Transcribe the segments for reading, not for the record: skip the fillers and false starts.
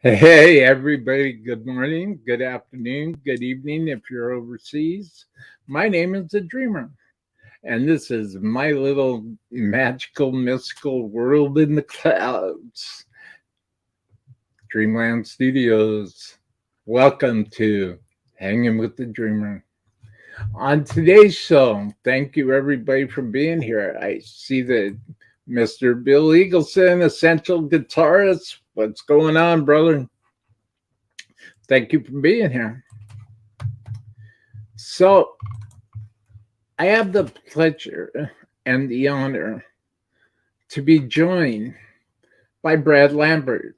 Hey, everybody. Good morning, good afternoon, good evening if you're overseas. My name is the Dreamer, and this is my little magical, mystical world in the clouds. Dreamland Studios. Welcome to Hanging with the Dreamer. On today's show, thank you everybody for being here. I see that Mr. Bill Eagleson, essential guitarist. What's going on, brother? Thank you for being here. So, I have the pleasure and the honor to be joined by Brad Lambert.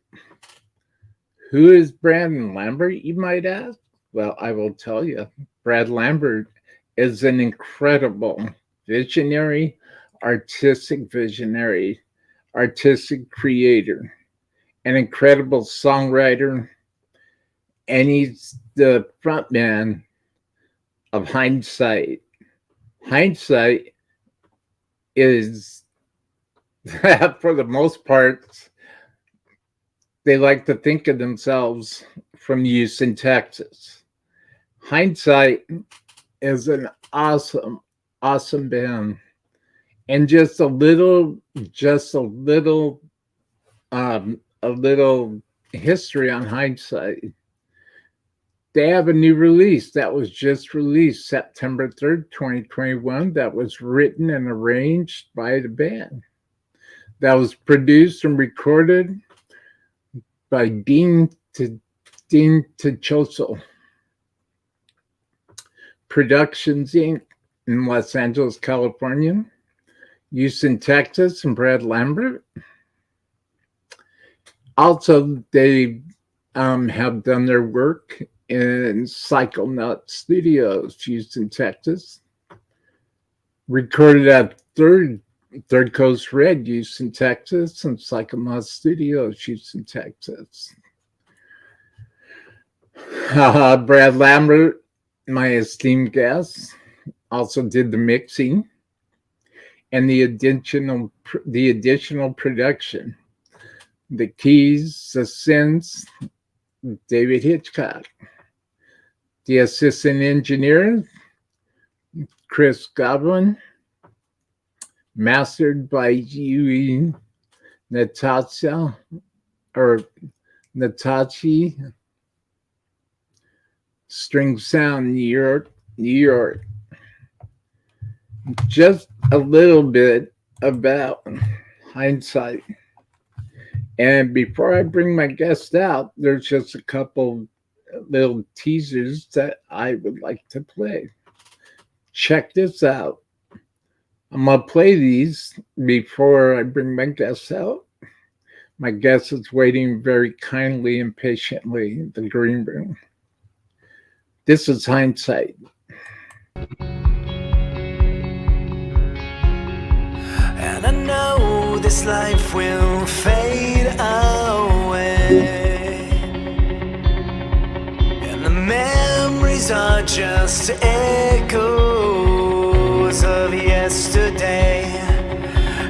Who is Brad Lambert, you might ask? Well, I will tell you. Brad Lambert is an incredible visionary, artistic creator, an incredible songwriter, and he's the frontman of Hindsight. Hindsight is, for the most part, they like to think of themselves from Houston, Texas. Hindsight is an awesome band, and just a little history on Hindsight. They have a new release that was just released September 3rd, 2021, that was written and arranged by the band. That was produced and recorded by Dean Tachoso Productions Inc. in Los Angeles, California, Houston, Texas, and Brad Lambert. Also, they have done their work in Psychonaut Studios, Houston, Texas. Recorded at Third Coast Red, Houston, Texas, and Psychonaut Studios, Houston, Texas. Brad Lambert, my esteemed guest, also did the mixing and the additional production. The keys, the synths, David Hitchcock. The assistant engineer, Chris Godwin. Mastered by Yui Natachi. String Sound, New York. Just a little bit about Hindsight. And before I bring my guest out, there's just a couple little teasers that I would like to play. Check this out. I'm going to play these before I bring my guest out. My guest is waiting very kindly and patiently in the green room. This is Hindsight. And I know this life will fade away, and the memories are just echoes of yesterday.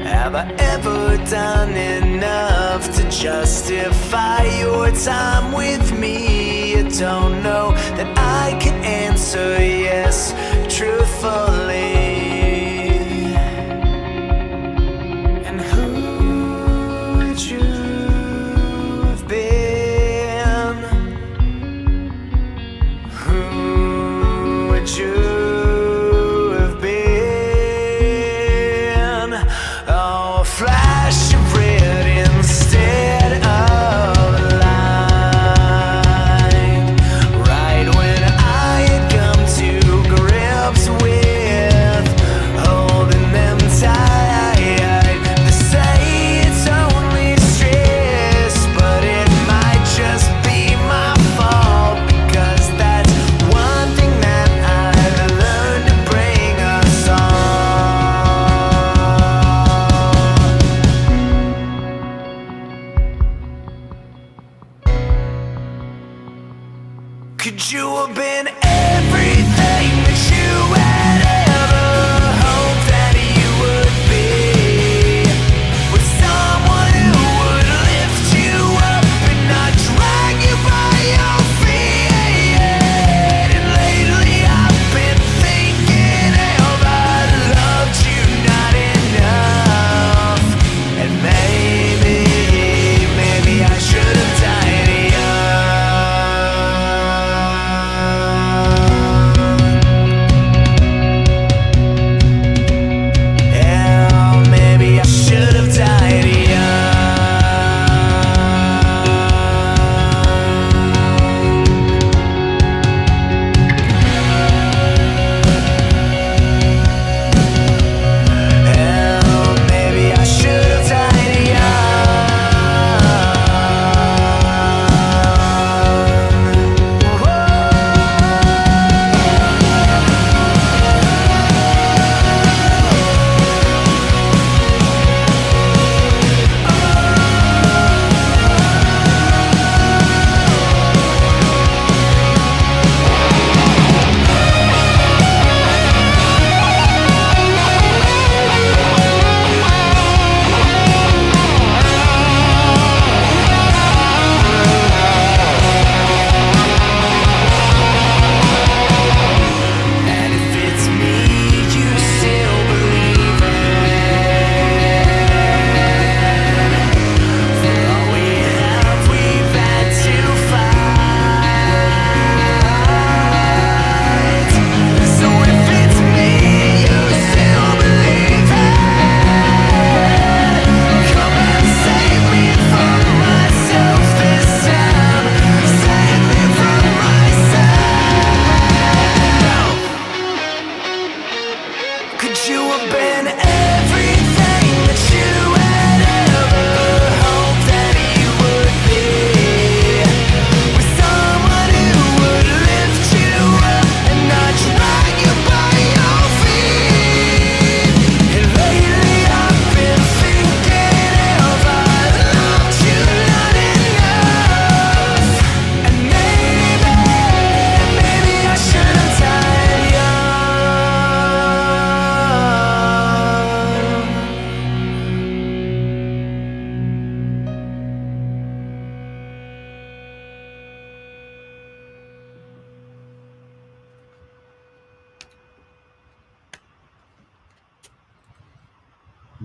Have I ever done enough to justify your time with me? I don't know that I can answer yes truthfully. Could you have been everything that you had ever hoped that you would be? With someone who would lift you up and not drag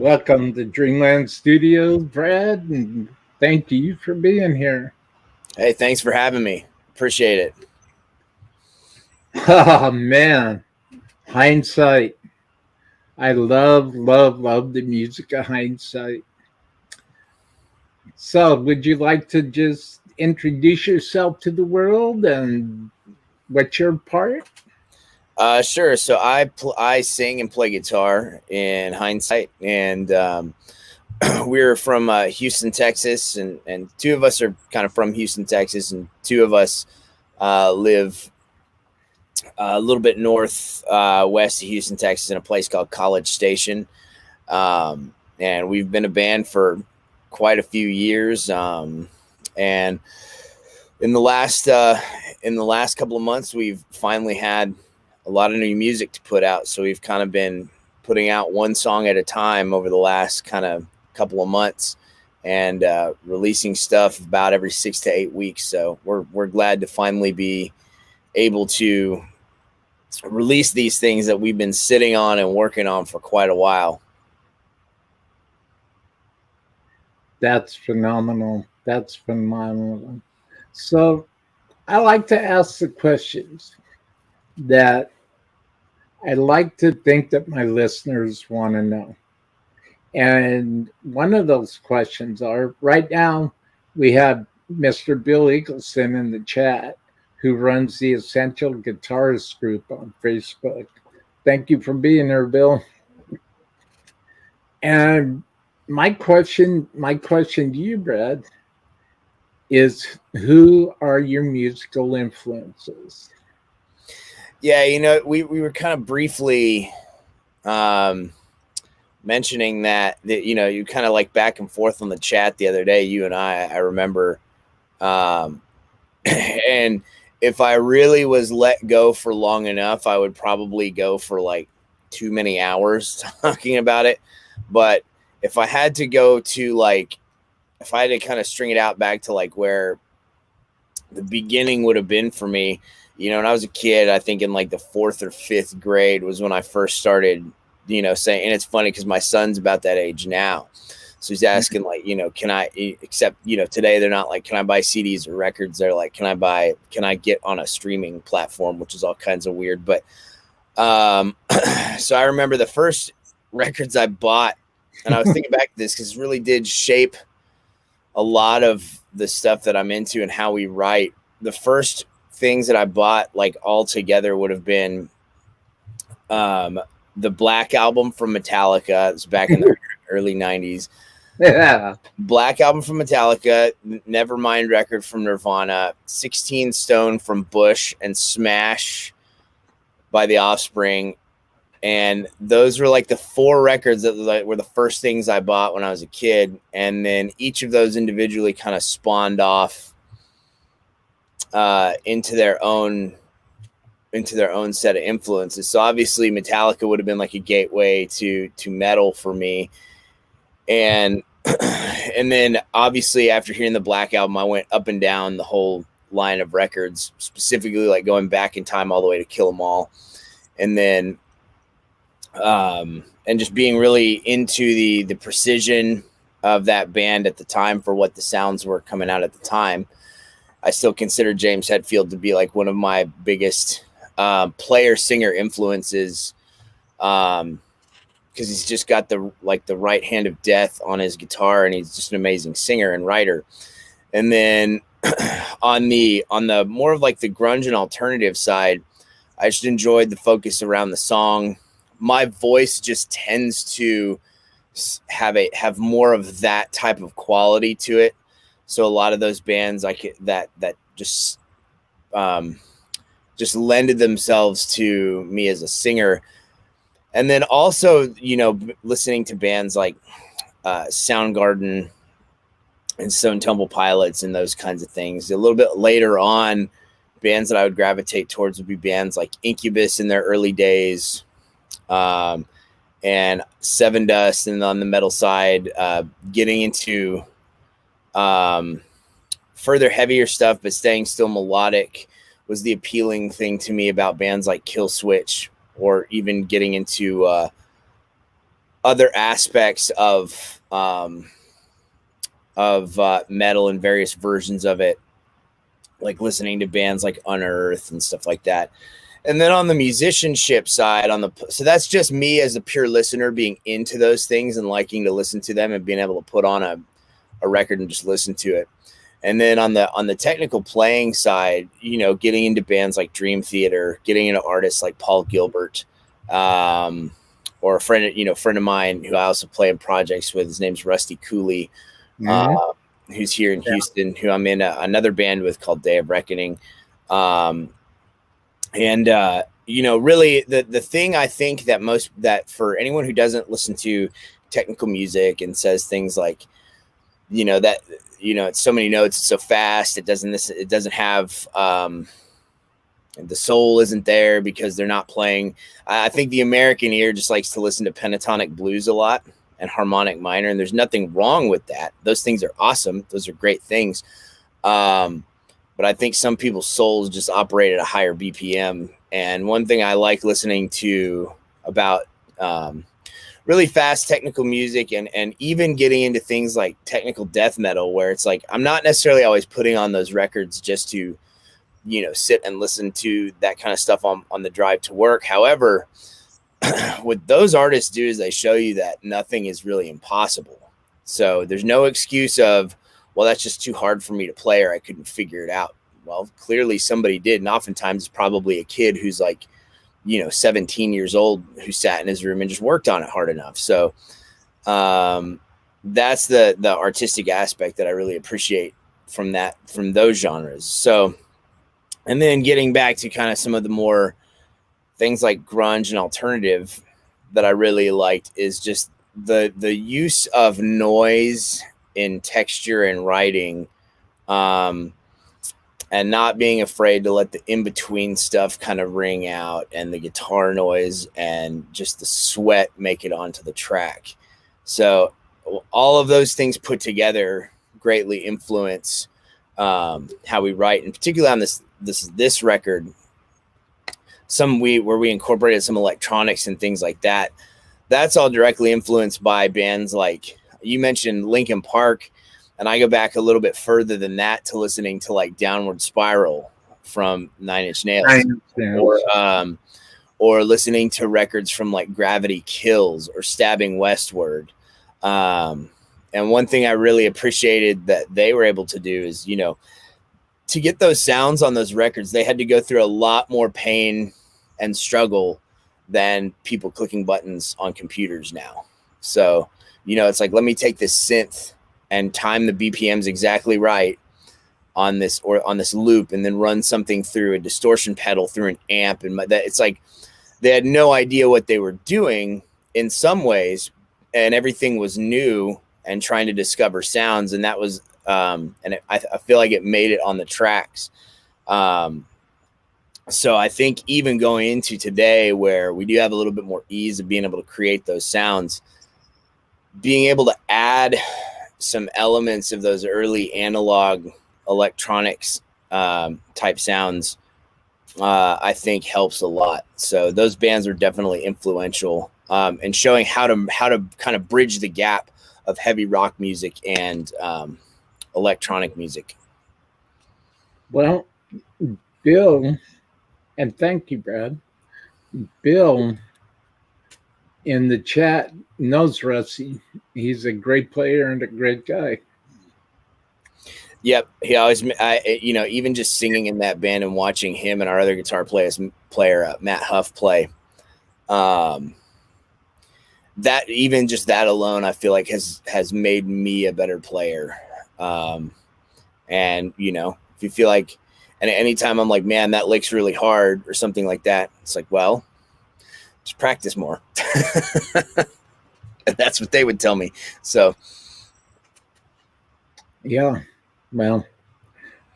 Welcome to Dreamland Studios, Brad, and thank you for being here. Hey, thanks for having me. Appreciate it. Oh man, Hindsight. I love the music of Hindsight. So, would you like to just introduce yourself to the world and what's your part? Sure. So I sing and play guitar in Hindsight, and we're from Houston, Texas, and two of us are kind of from Houston, Texas, and two of us live a little bit north west of Houston, Texas, in a place called College Station, and we've been a band for quite a few years, and in the last couple of months, we've finally had a lot of new music to put out. So we've kind of been putting out one song at a time over the last kind of couple of months, and releasing stuff about every 6 to 8 weeks. So we're glad to finally be able to release these things that we've been sitting on and working on for quite a while. That's phenomenal. That's phenomenal. So, I like to ask the questions that I like to think that my listeners want to know. And one of those questions are right now we have Mr. Bill Eagleson in the chat who runs the Essential Guitarist group on Facebook. Thank you for being here, Bill. And my question to you, Brad, is who are your musical influences? Yeah, we were kind of briefly mentioning that you kind of like back and forth on the chat the other day, you and I remember. And if I really was let go for long enough, I would probably go for like too many hours talking about it. But if I had to go to if I had to kind of string it out back to like where the beginning would have been for me, when I was a kid, I think in like the 4th or 5th grade was when I first started, saying, and it's funny because my son's about that age now. So he's asking can I, except, today they're not like, can I buy CDs or records? They're like, can I get on a streaming platform, which is all kinds of weird. But so I remember the first records I bought, and I was thinking back to this because it really did shape a lot of the stuff that I'm into and how we write. The first things that I bought like all together would have been the Black Album from Metallica. It was back in the early 90s. Yeah. Black Album from Metallica, Nevermind record from Nirvana, 16 Stone from Bush, and Smash by The Offspring. And those were like the 4 records that were the first things I bought when I was a kid. And then each of those individually kind of spawned off into their own set of influences. So obviously Metallica would have been like a gateway to metal for me. And then obviously after hearing the Black Album, I went up and down the whole line of records, specifically like going back in time all the way to Kill 'Em All. And then and just being really into the precision of that band at the time for what the sounds were coming out at the time. I still consider James Hetfield to be like one of my biggest player singer influences, because he's just got the right hand of death on his guitar, and he's just an amazing singer and writer. And then on the more of like the grunge and alternative side, I just enjoyed the focus around the song. My voice just tends to have more of that type of quality to it. So a lot of those bands that just lended themselves to me as a singer. And then also, listening to bands like Soundgarden and Stone Temple Pilots and those kinds of things. A little bit later on, bands that I would gravitate towards would be bands like Incubus in their early days, and Seven Dust, and on the metal side, getting into further heavier stuff, but staying still melodic was the appealing thing to me about bands like Killswitch, or even getting into other aspects of metal and various versions of it, like listening to bands like Unearth and stuff like that. And then on the musicianship side, so that's just me as a pure listener being into those things and liking to listen to them and being able to put on a record and just listen to it. And then on the technical playing side, you know, getting into bands like Dream Theater, getting into artists like Paul Gilbert, or a friend of mine who I also play in projects with. His name's Rusty Cooley, who's here in Houston, who I'm in another band with called Day of Reckoning. You know, really the thing I think that for anyone who doesn't listen to technical music and says things like, you know, that, you know, it's so many notes, it's so fast, it doesn't have, the soul isn't there because they're not playing. I think the American ear just likes to listen to pentatonic blues a lot and harmonic minor, and there's nothing wrong with that. Those things are awesome. Those are great things. But I think some people's souls just operate at a higher BPM. And one thing I like listening to about really fast technical music and even getting into things like technical death metal, where it's like I'm not necessarily always putting on those records just to, you know, sit and listen to that kind of stuff on the drive to work. However, what those artists do is they show you that nothing is really impossible. So there's no excuse of, well, that's just too hard for me to play, or I couldn't figure it out. Well, clearly somebody did. And oftentimes it's probably a kid who's like, you know, 17 years old, who sat in his room and just worked on it hard enough. So that's the artistic aspect that I really appreciate from those genres. So, and then getting back to kind of some of the more things like grunge and alternative that I really liked is just the use of noise in texture and writing, and not being afraid to let the in-between stuff kind of ring out, and the guitar noise and just the sweat make it onto the track. So all of those things put together greatly influence how we write, and particularly on this record, where we incorporated some electronics and things like that. That's all directly influenced by bands like you mentioned Linkin Park, and I go back a little bit further than that to listening to like Downward Spiral from Nine Inch Nails. Or listening to records from like Gravity Kills or Stabbing Westward. And one thing I really appreciated that they were able to do is, you know, to get those sounds on those records, they had to go through a lot more pain and struggle than people clicking buttons on computers now. So, you know, it's like, let me take this synth and time the BPMs exactly right on this loop, and then run something through a distortion pedal through an amp. And that, it's like they had no idea what they were doing in some ways, and everything was new and trying to discover sounds. And that was, I feel like it made it on the tracks. So I think even going into today, where we do have a little bit more ease of being able to create those sounds, being able to add some elements of those early analog electronics type sounds, I think helps a lot. So those bands are definitely influential, and showing how to kind of bridge the gap of heavy rock music and electronic music. Well, Bill, and thank you, Brad. Bill in the chat knows Rusty. He's a great player and a great guy. Yep, he always, you know, even just singing in that band and watching him and our other guitar player Matt Huff play, that even just that alone, I feel like has made me a better player. And you know, if you feel like, and anytime I'm like, man, that lick's really hard or something like that, it's like, well, just practice more. That's what they would tell me. So, yeah. Well,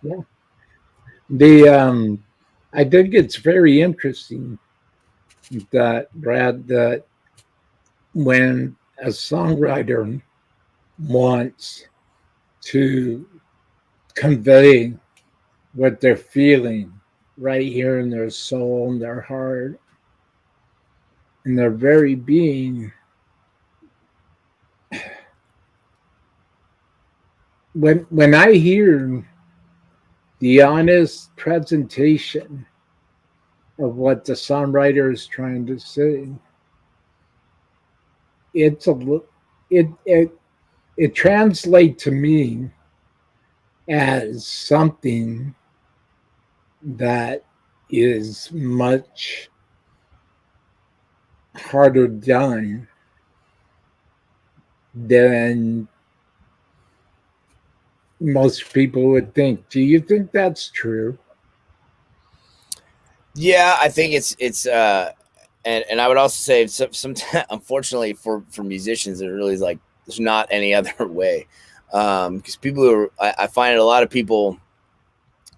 yeah. The I think it's very interesting that, Brad, that when a songwriter wants to convey what they're feeling right here in their soul and their heart and their very being, when I hear the honest presentation of what the songwriter is trying to say, it's a it translates to me as something that is much harder done than most people would think. Do you think that's true? Yeah, I think it's and I would also say some unfortunately for musicians, it really is like there's not any other way. Because people who are, I find a lot of people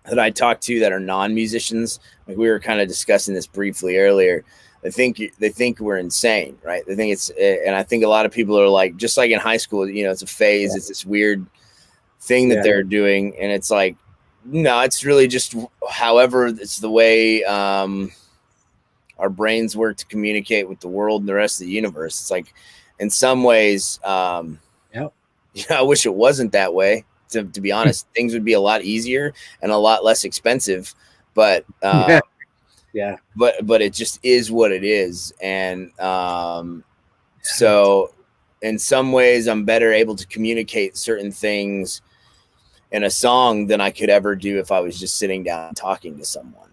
that I talk to that are non-musicians, like we were kind of discussing this briefly earlier, they think we're insane, right? They think it's, and I think a lot of people are like, just like in high school, you know, it's a phase, it's this weird thing that they're doing, and it's like, no, it's really just however it's the way our brains work to communicate with the world and the rest of the universe. It's like, in some ways, I wish it wasn't that way. To be honest, things would be a lot easier and a lot less expensive, but but it just is what it is. And so in some ways I'm better able to communicate certain things in a song than I could ever do if I was just sitting down and talking to someone.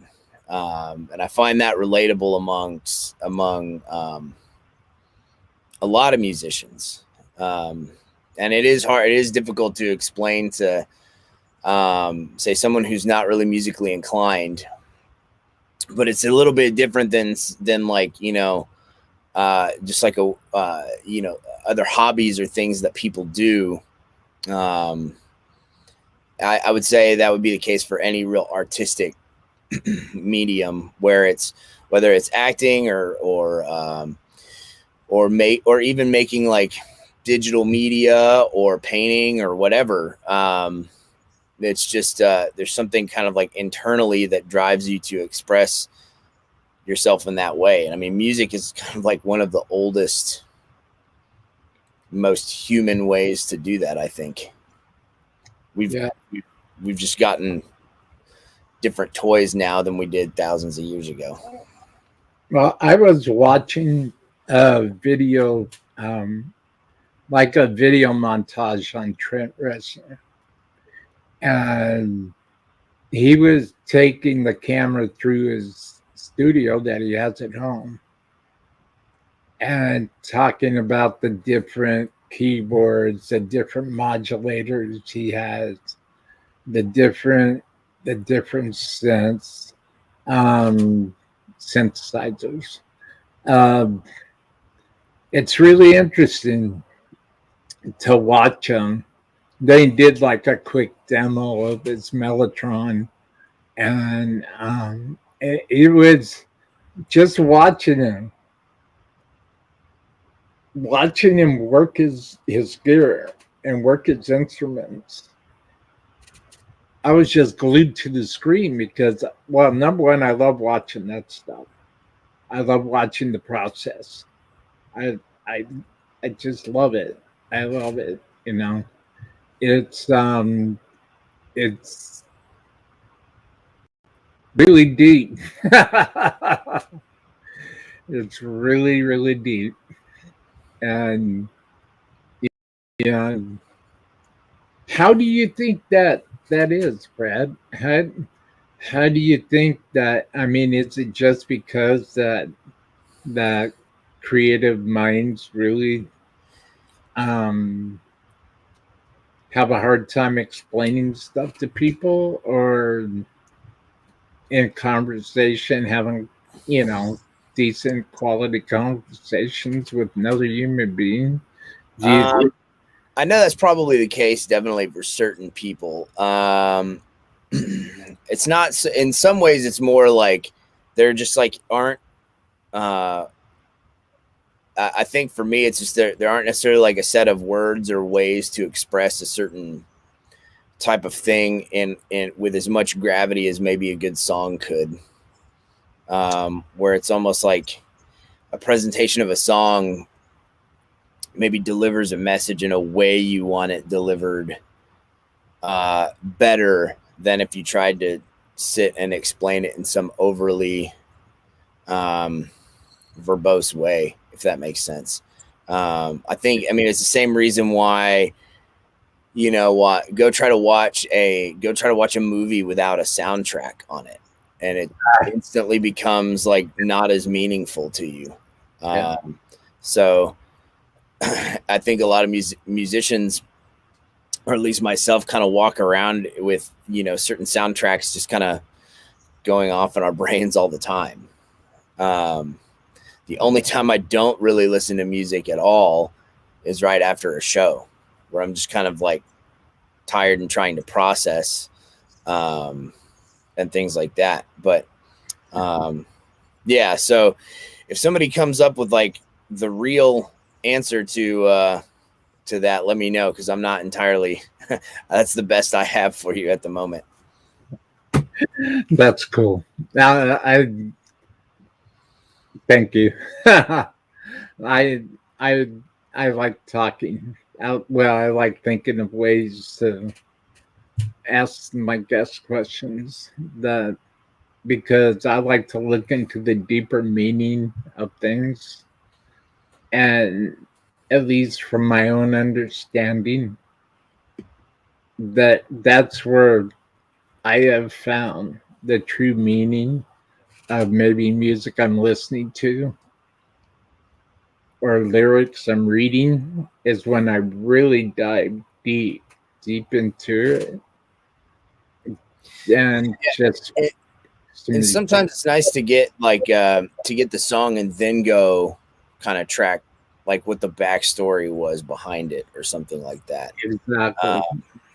And I find that relatable among a lot of musicians. And it is hard. It is difficult to explain to, say, someone who's not really musically inclined. But it's a little bit different than like, you know, just like you know, other hobbies or things that people do. I would say that would be the case for any real artistic medium, whether it's acting or even making like digital media or painting or whatever. It's just there's something kind of like internally that drives you to express yourself in that way. And I mean, music is kind of like one of the oldest, most human ways to do that. I think we've just gotten different toys now than we did thousands of years ago. Well, I was watching a video, like a video montage on Trent Reznor, and he was taking the camera through his studio that he has at home and talking about the different keyboards, the different modulators he has, the different synths, synthesizers. It's really interesting to watch him. They did like a quick demo of his Mellotron, and it was just watching him work his gear and work his instruments. I was just glued to the screen because, well, number one, I love watching that stuff. I love watching the process. I just love it. I love it. You know, it's really deep. It's really, really deep. And yeah, how do you think that is, Brad? How do you think that? I mean, is it just because that creative minds really have a hard time explaining stuff to people, or in conversation having, you know, decent quality conversations with another human being? I know that's probably the case, definitely for certain people. It's not, in some ways it's more like they're just like aren't I think for me it's just there aren't necessarily like a set of words or ways to express a certain type of thing in with as much gravity as maybe a good song could, where it's almost like a presentation of a song maybe delivers a message in a way you want it delivered, better than if you tried to sit and explain it in some overly verbose way, if that makes sense. I mean, it's the same reason why, you know what, go try to watch a movie without a soundtrack on it, and it instantly becomes like not as meaningful to you. Yeah. So I think a lot of musicians, or at least myself, kind of walk around with, you know, certain soundtracks just kind of going off in our brains all the time. The only time I don't really listen to music at all is right after a show, where I'm just kind of like tired and trying to process, and things like that. But yeah, so if somebody comes up with like the real answer to that, let me know, because I'm not entirely that's the best I have for you at the moment. That's cool. Now, I thank you. I like talking. I like thinking of ways to ask my guests questions, because I like to look into the deeper meaning of things, and at least from my own understanding, that's where I have found the true meaning of maybe music I'm listening to or lyrics I'm reading, is when I really dive deep into it, and And sometimes it's nice to get like to get the song and then go kind of track like what the backstory was behind it or something like that. Exactly.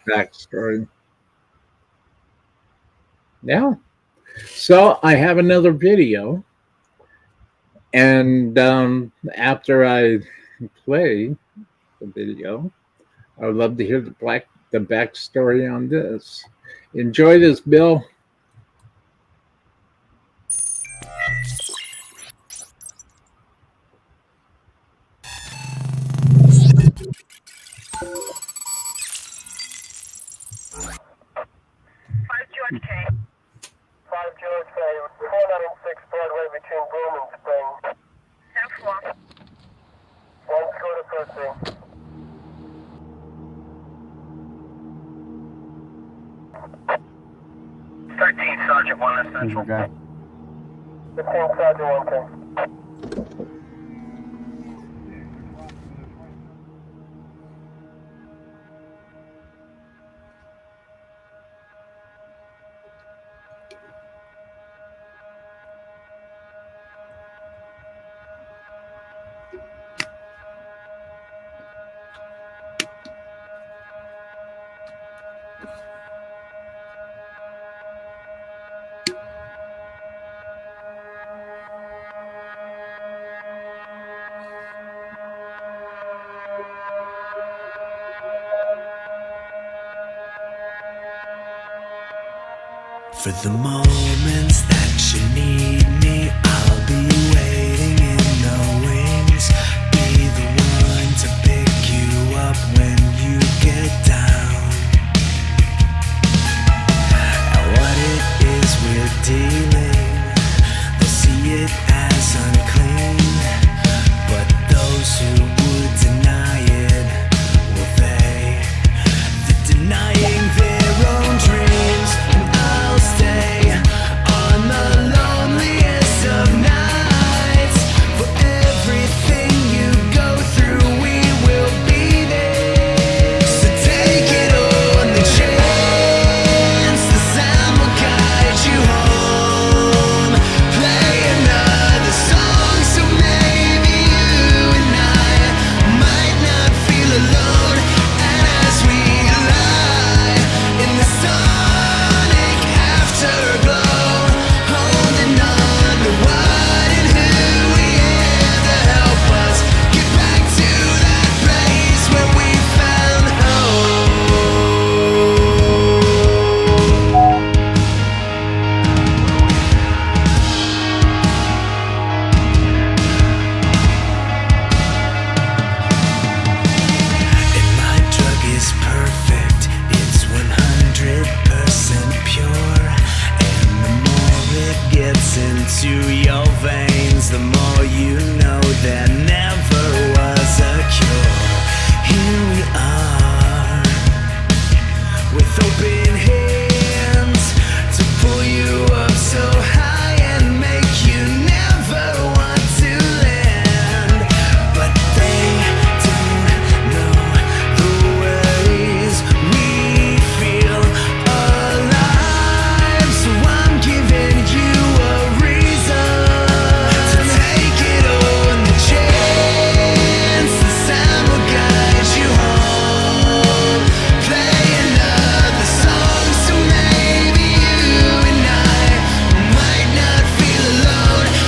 Backstory. Yeah. So I have another video, and after I play the video, I would love to hear the backstory on this. Enjoy this, Bill. George K. 5 George K. 496 Broadway between Broome and Spring. 10-4. 1 Scooter Pussy. Sergeant 1 Essential. Okay. 15 Sergeant 1 K. For the moments that you need me, I'll be waiting in the wings. Be the one to pick you up when you get down. And what it is we're dealing, they'll see it as unclean. But those who would deny it, will they? They're denying their own dreams. Stay on the loneliest of cause the more you know, there never was a cure. Here we are, with open hands to pull you up so high and make you never want to land. But they don't know the ways we feel alive. So I'm giving you a reason to take it on the chance. The sound will guide you home. Play another song so maybe you and I might not feel alone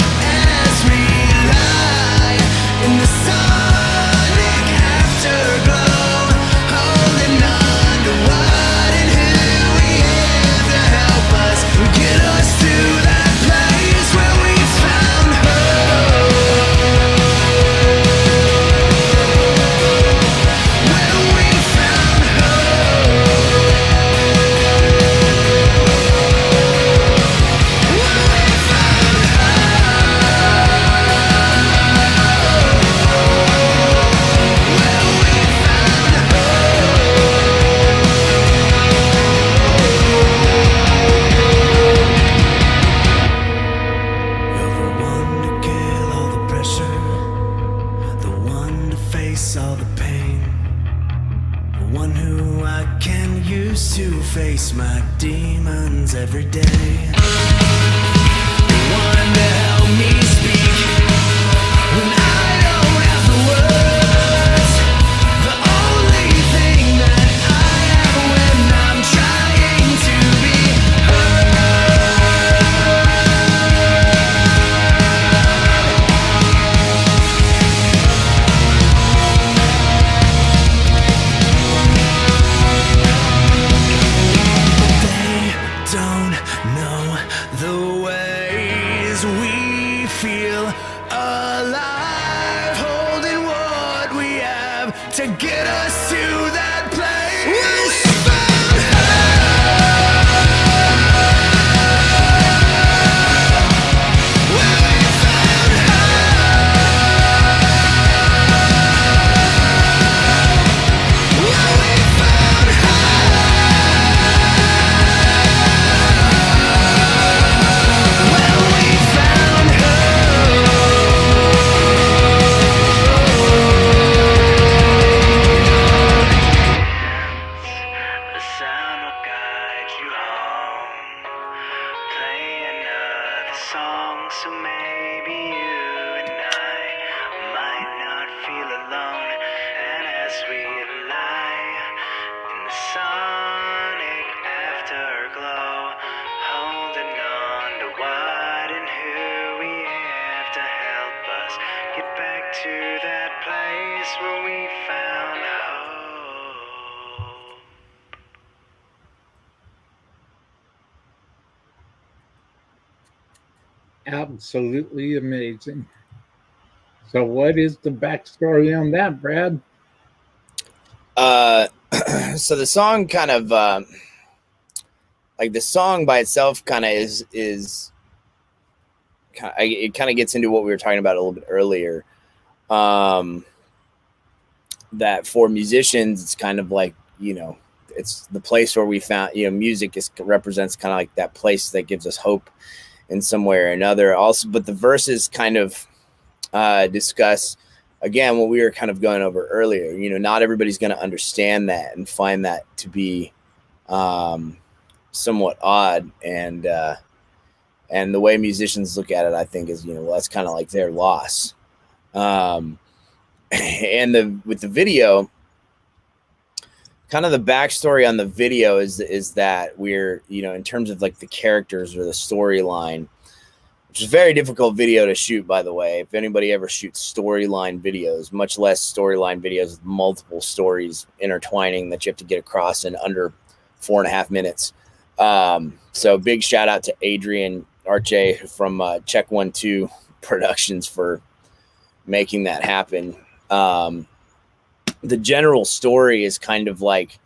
as we lie in the sonic afterglow, holding on to what and who we have to help us get us to that place where we found hope. Where we found You're the one to kill all the pressure, the one to face all the pain, the one who I can use to face my demons every day, the one to help me speak when I don't have the words, the only thing that I have when I'm trying to be They don't know the ways we feel alive, holding what we have to get us to that place. We found where we found where we found where we found The sound will guide you home. Play another song so maybe you and I might not feel alone. And as we lie in the sonic afterglow, holding on to what and who we have to help us get back to that place where we found hope. Absolutely amazing. So, what is the backstory on that, Brad? So the song kind of like the song by itself kind of is it kind of gets into what we were talking about a little bit earlier. That for musicians, it's kind of like, you know, it's the place where we found, you know, music represents kind of like that place that gives us hope in some way or another. Also, but the verses kind of discuss again what we were kind of going over earlier. You know, not everybody's going to understand that and find that to be somewhat odd, and the way musicians look at it, I think, is, you know, well, that's kind of like their loss. And with the video, kind of the backstory on the video is that we're, you know, in terms of like the characters or the storyline, which is a very difficult video to shoot, by the way. If anybody ever shoots storyline videos, much less storyline videos with multiple stories intertwining that you have to get across in under 4.5 minutes. So big shout out to Adrian Arche from Check 1 2 Productions for making that happen. The general story is kind of like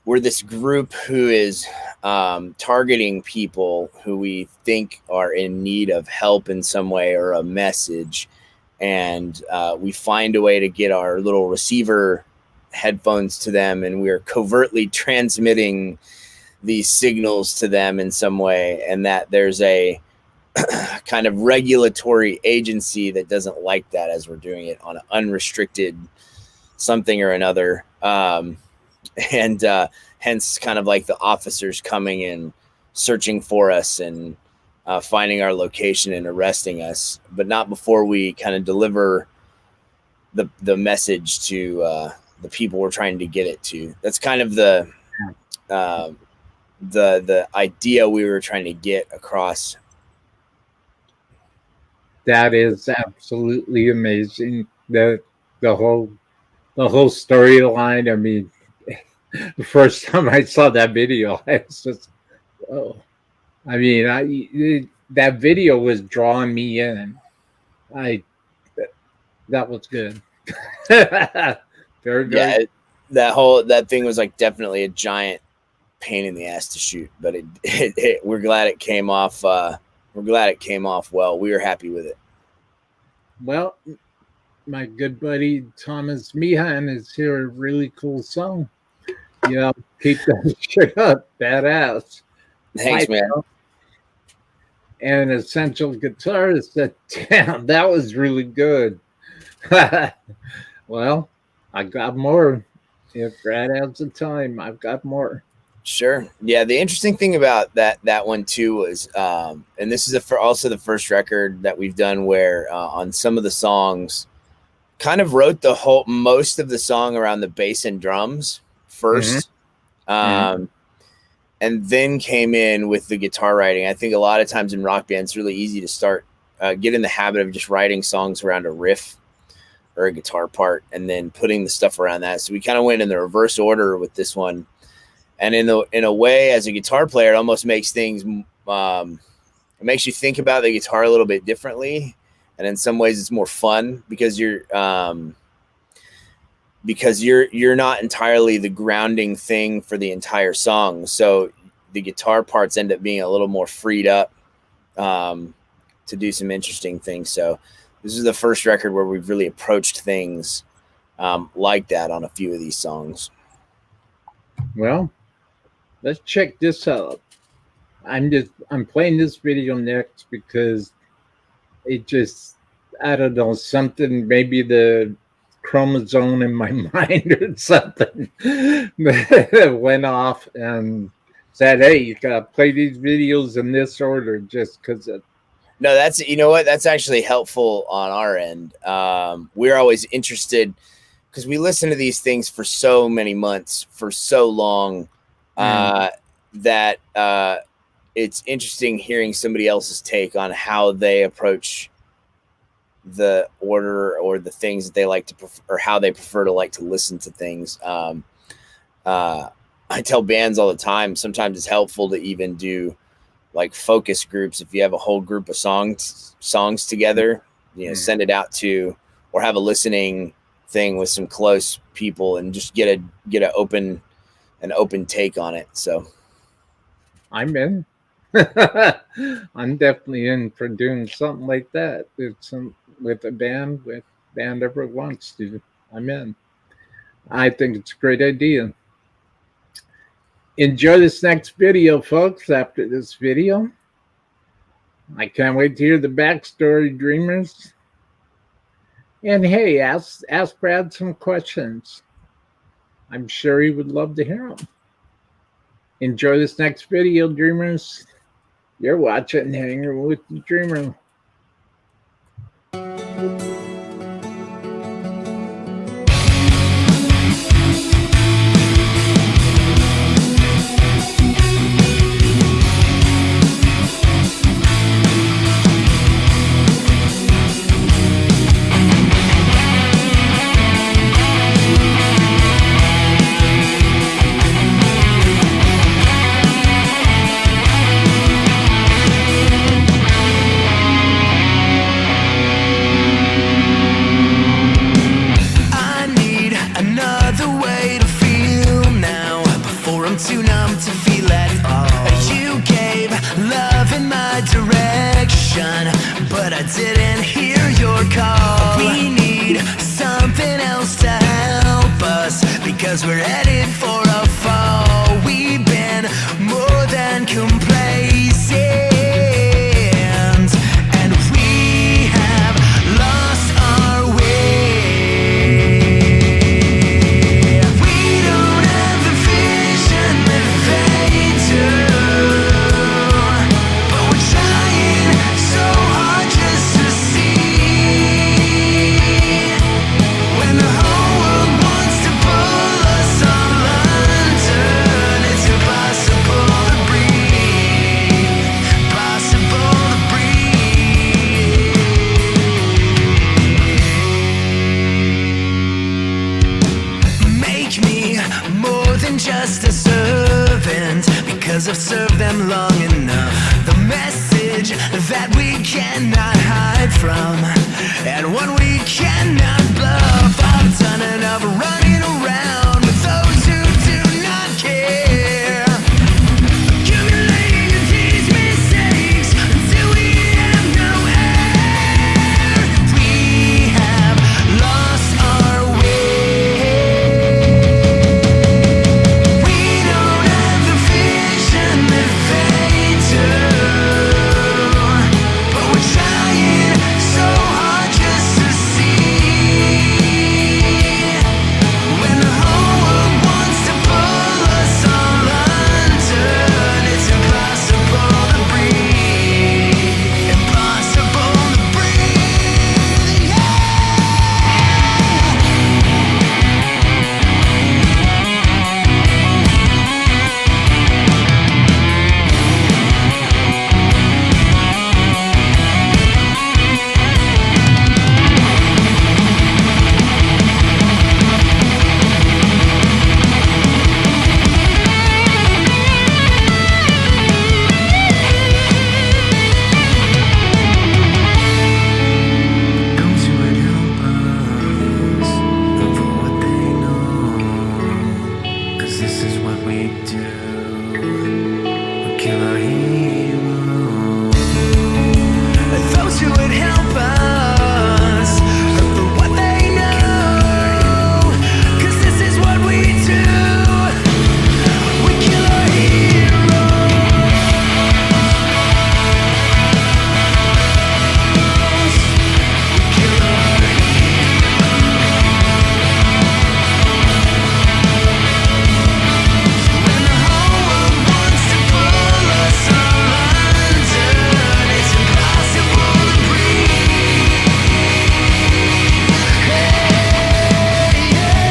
we're this group who is targeting people who we think are in need of help in some way or a message. And we find a way to get our little receiver headphones to them, and we're covertly transmitting these signals to them in some way, and that there's a kind of regulatory agency that doesn't like that as we're doing it on an unrestricted something or another. And hence kind of like the officers coming and searching for us and finding our location and arresting us, but not before we kind of deliver the message to the people we're trying to get it to. That's kind of the idea we were trying to get across. That is absolutely amazing. The whole storyline. I mean, the first time I saw that video, I was just, oh, I mean, that video was drawing me in. That was good. Very good. Yeah, that thing was like definitely a giant pain in the ass to shoot, but we're glad it came off. We're glad it came off well. We were happy with it. Well, my good buddy Thomas Meehan is here. A really cool song. You know, keep that shit up. Badass. Thanks, man. And Essential Guitarist said, damn, that was really good. Well, I got more. If Brad has the time, I've got more. Sure. Yeah. The interesting thing about that one too was, and this is also the first record that we've done where on some of the songs, kind of wrote most of the song around the bass and drums first, and then came in with the guitar writing. I think a lot of times in rock bands, it's really easy to start get in the habit of just writing songs around a riff or a guitar part, and then putting the stuff around that. So we kind of went in the reverse order with this one. And in a way, as a guitar player, it almost makes things, it makes you think about the guitar a little bit differently. And in some ways it's more fun because you're not entirely the grounding thing for the entire song. So the guitar parts end up being a little more freed up to do some interesting things. So this is the first record where we've really approached things like that on a few of these songs. Well, let's check this out. I'm playing this video next because it just, I don't know, something, maybe the chromosome in my mind or something went off and said, hey, you gotta play these videos in this order just because of. No, you know what? That's actually helpful on our end. We're always interested because we listen to these things for so many months, for so long, that it's interesting hearing somebody else's take on how they approach the order or the things that they like to prefer, or how they prefer to like to listen to things. I tell bands all the time, sometimes it's helpful to even do like focus groups. If you have a whole group of songs together, you know, send it out to, or have a listening thing with some close people and just get an open take on it. So I'm in. I'm definitely in for doing something like that. With a band, with band ever wants to. I'm in. I think it's a great idea. Enjoy this next video, folks. After this video, I can't wait to hear the backstory, Dreamers. And hey, ask Brad some questions. I'm sure he would love to hear them. Enjoy this next video, Dreamers. You're watching Hanging with the Dreamer. my direction, but I didn't hear your call. We need something else to help us, because we're headed for a fall. We've been more than complacent, and we have lost our way. We don't have the vision that they do, but we're trying so hard just to see. When the whole world wants to pull us all under, it's impossible to breathe. Impossible to breathe. Make me more than just a servant, because I've served them long enough. The message that we cannot hide from, and one we cannot bluff. I've done enough running around with those who do not care, accumulating these mistakes until we have no air. We have lost our way. We don't have the vision that they do, but we're trying so hard just to see. When the whole world wants to pull us all under, it's impossible to breathe. Impossible to breathe. Yeah. Those who would help us look for what they know, 'cause this is what we do. We kill our heroes. Those who would help us look for what they know, 'cause this is what we do. We kill our heroes. Kill our When the whole world wants to pull us all under, it's impossible to breathe. Hey, yeah.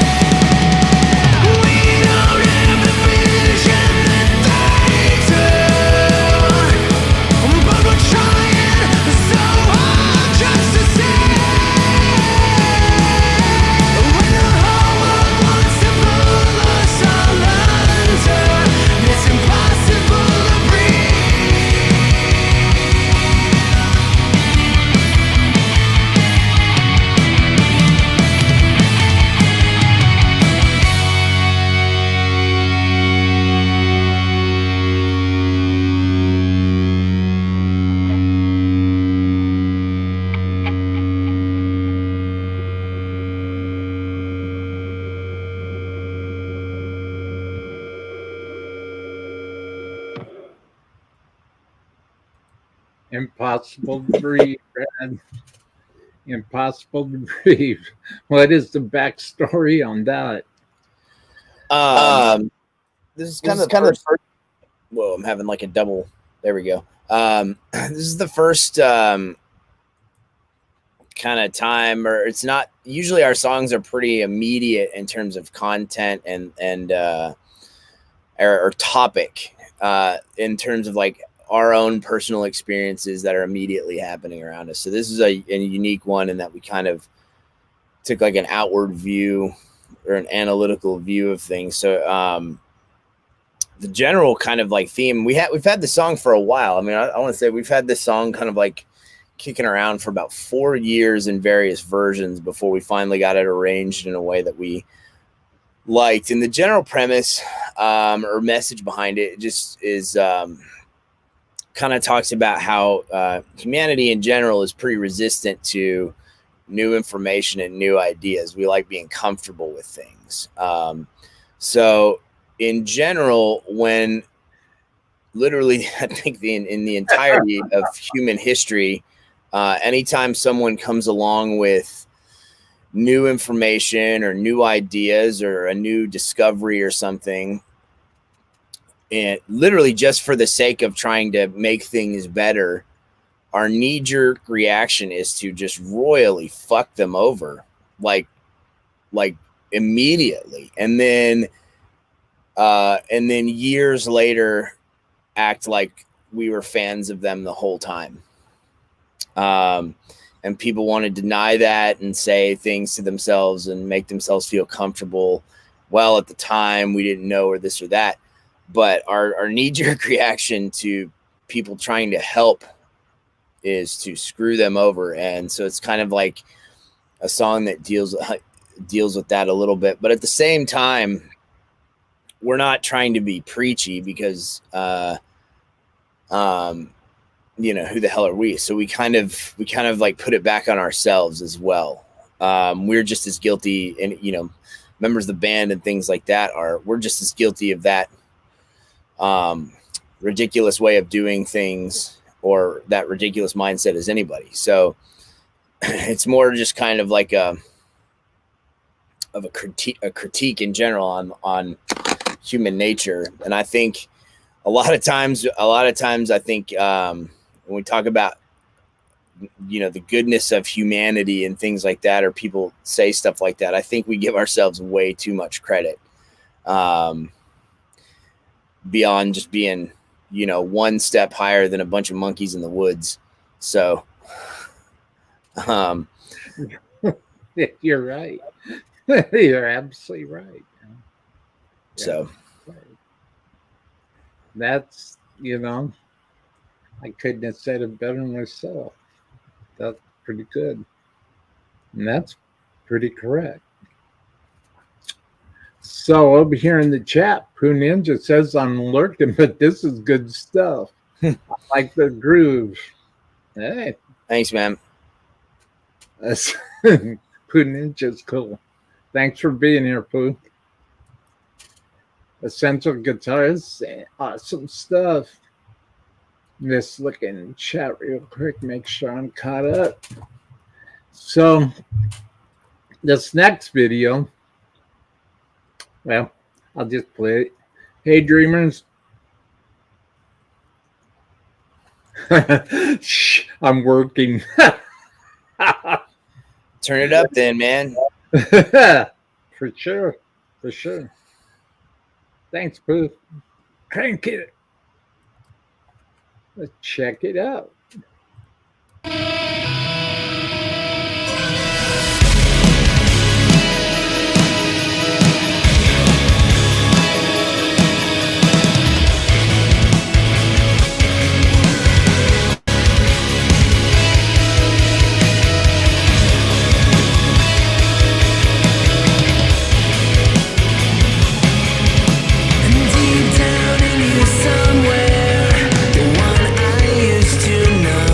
We don't have the vision that they do, but we're trying so hard just to see. When the whole world wants to pull us all under, it's impossible to breathe. Impossible to breathe, Brad. Impossible to breathe. What is the backstory on that? This is kind of the first. Whoa, I'm having like a double. There we go. This is the first kind of time, or it's not. Usually, our songs are pretty immediate in terms of content and or topic, in terms of like our own personal experiences that are immediately happening around us. So this is a unique one in that we kind of took like an outward view or an analytical view of things. So the general kind of like theme, we've had the song for a while. I mean, I want to say we've had this song kind of like kicking around for about 4 years in various versions before we finally got it arranged in a way that we liked. And the general premise or message behind it just is kind of talks about how humanity in general is pretty resistant to new information and new ideas. We like being comfortable with things. So in general, when literally, I think in the entirety of human history, anytime someone comes along with new information or new ideas or a new discovery or something, and literally just for the sake of trying to make things better, our knee-jerk reaction is to just royally fuck them over, like immediately, and then years later act like we were fans of them the whole time. And people want to deny that and say things to themselves and make themselves feel comfortable. Well, at the time we didn't know, or this or that, but our knee-jerk reaction to people trying to help is to screw them over. And so it's kind of like a song that deals with that a little bit, but at the same time, we're not trying to be preachy because, who the hell are we? So we kind of like put it back on ourselves as well. We're just as guilty, and, members of the band and things like that we're just as guilty of that, ridiculous way of doing things or that ridiculous mindset as anybody. So it's more just kind of like a critique in general on human nature. And I think a lot of times I think when we talk about the goodness of humanity and things like that, or people say stuff like that, I think we give ourselves way too much credit, beyond just being one step higher than a bunch of monkeys in the woods. So you're right. You're absolutely right. So that's, I couldn't have said it better myself. That's pretty good. And that's pretty correct. So over here in the chat, Pooh Ninja says I'm lurking, but this is good stuff. I like the groove. Hey. Thanks, man. That's Pooh Ninja's cool. Thanks for being here, Pooh. Essential Guitars, awesome stuff. Just look in chat real quick, make sure I'm caught up. So this next video, well, I'll just play it. Hey dreamers. Shh, I'm working. Turn it up then, man. For sure. Thanks, Pooh. Crank it. Let's check it out. Deep down in you somewhere, the one I used to know.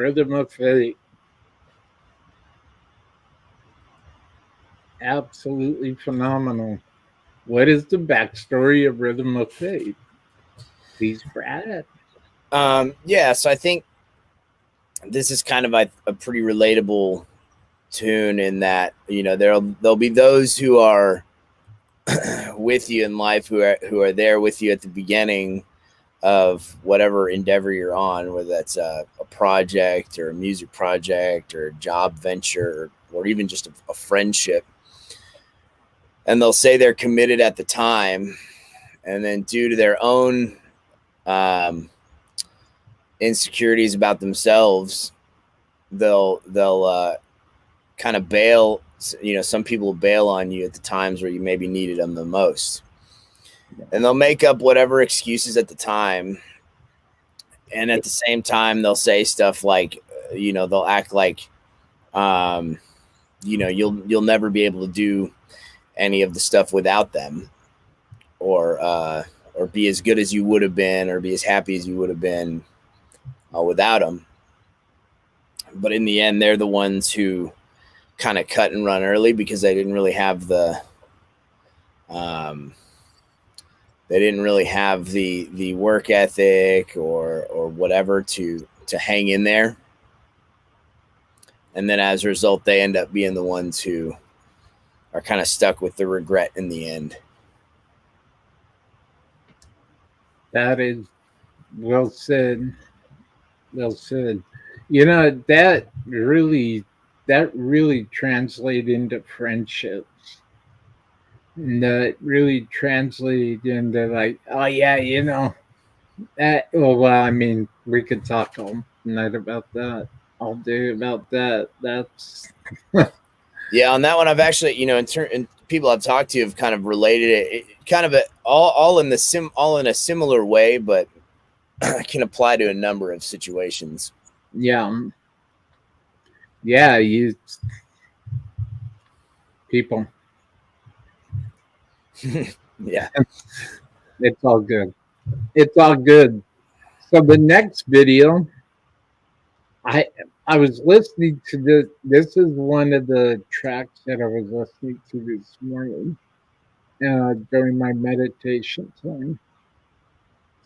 Rhythm of Fate. Absolutely phenomenal. What is the backstory of Rhythm of Fate? Please, Brad. Yeah, so I think this is kind of a pretty relatable tune in that, you know, there'll be those who are with you in life, who are there with you at the beginning of whatever endeavor you're on, whether that's a project or a music project or a job venture or even just a friendship. And they'll say they're committed at the time, and then due to their own insecurities about themselves, they'll kind of bail. You know, some people bail on you at the times where you maybe needed them the most, and they'll make up whatever excuses at the time. And at the same time, they'll say stuff like, you know, they'll act like, you know, you'll never be able to do any of the stuff without them, or be as good as you would have been, or be as happy as you would have been without them. But in the end, they're the ones who kind of cut and run early because they didn't really have the work ethic or whatever to hang in there. And then as a result, they end up being the ones who are kind of stuck with the regret in the end. That is well said. Well said. You know, that really translates into friendships. And that really translates into like, oh yeah, you know, that. Well, I mean, we could talk all night about that, all day about that. That's Yeah, on that one, I've actually, you know, and people I've talked to have kind of related it kind of all in a similar way, but can apply to a number of situations. yeah, you people. Yeah, It's all good. It's all good. So the next video, I was listening to this. This is one of the tracks that I was listening to this morning during my meditation time,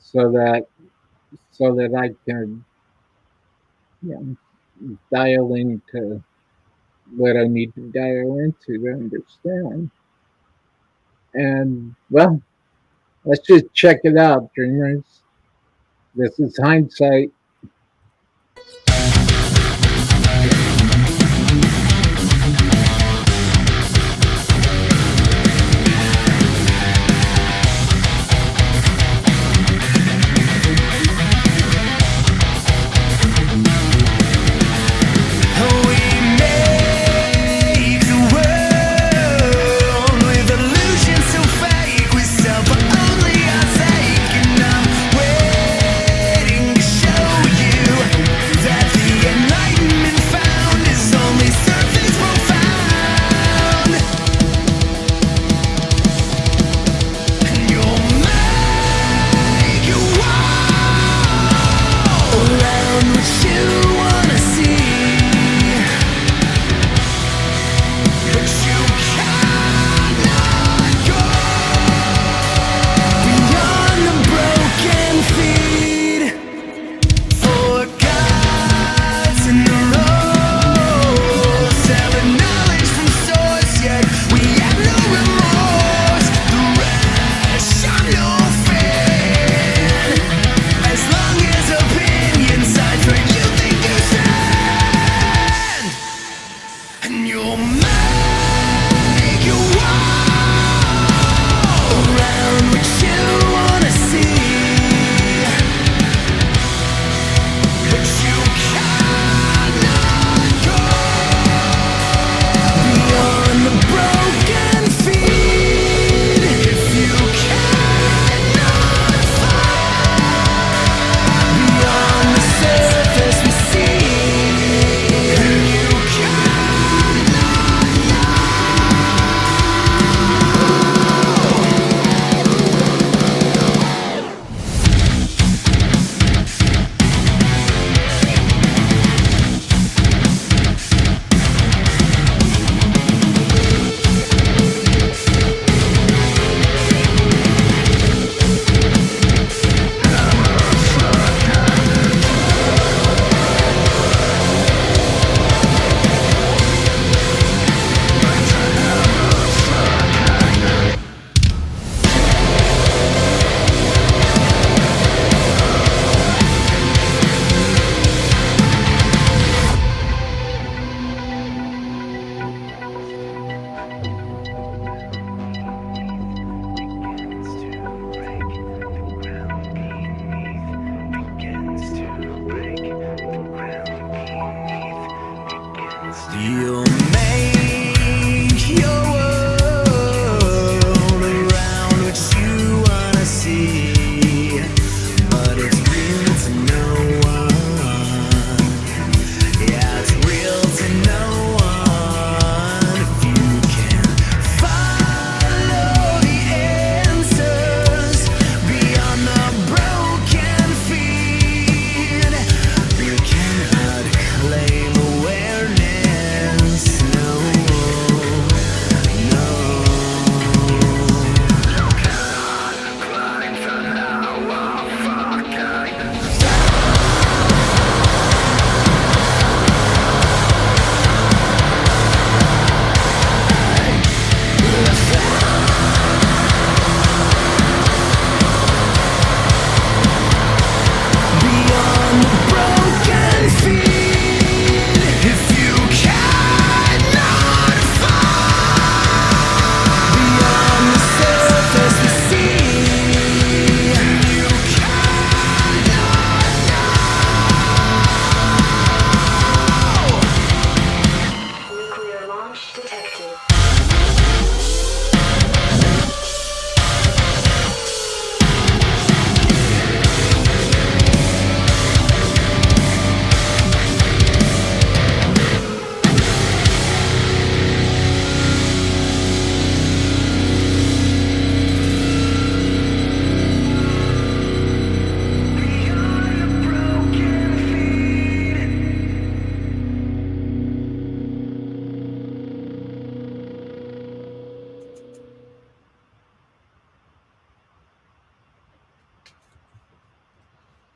so that I can, you know, dial into what I need to dial into to understand. And well, let's just check it out, dreamers. This is Hindsight. Show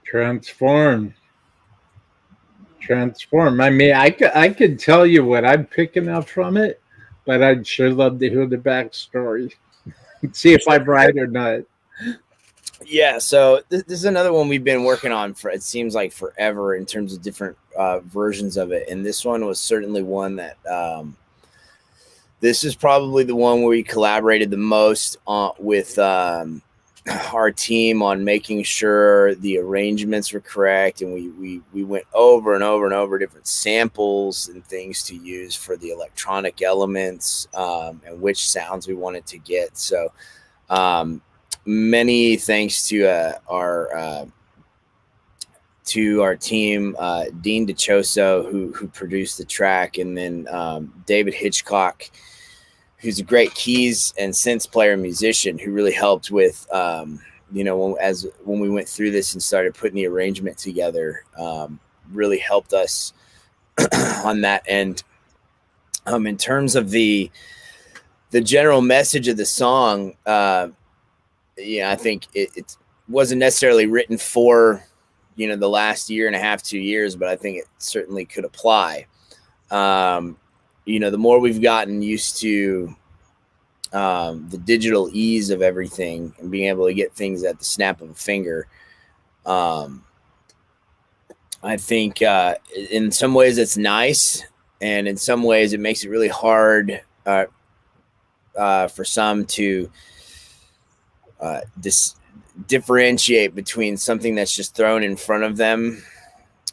Transform. I mean, I could tell you what I'm picking up from it, but I'd sure love to hear the backstory. See if I'm right or not. Yeah, so this is another one we've been working on for, it seems like, forever, in terms of different versions of it. And this one was certainly one that this is probably the one where we collaborated the most with our team on making sure the arrangements were correct, and we went over and over and over different samples and things to use for the electronic elements, and which sounds we wanted to get. So many thanks to our team, Dean DeChoso, who produced the track, and then David Hitchcock, who's a great keys and synth player and musician, who really helped with, you know, when we went through this and started putting the arrangement together, really helped us on that end. In terms of the general message of the song, I think it wasn't necessarily written for, you know, the last year and a half, 2 years, but I think it certainly could apply. You know, the more we've gotten used to the digital ease of everything and being able to get things at the snap of a finger, I think in some ways it's nice, and in some ways it makes it really hard for some to differentiate between something that's just thrown in front of them,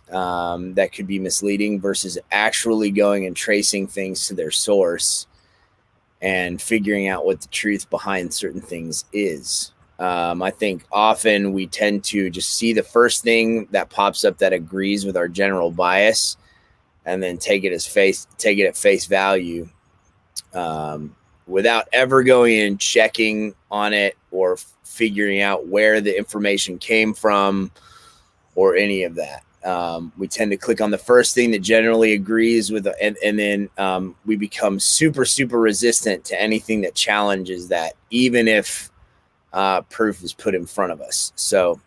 that could be misleading, versus actually going and tracing things to their source and figuring out what the truth behind certain things is. I think often we tend to just see the first thing that pops up that agrees with our general bias, and then take it at face value, without ever going and checking on it or figuring out where the information came from or any of that. We tend to click on the first thing that generally agrees with, and then we become super, super resistant to anything that challenges that, even if proof is put in front of us. So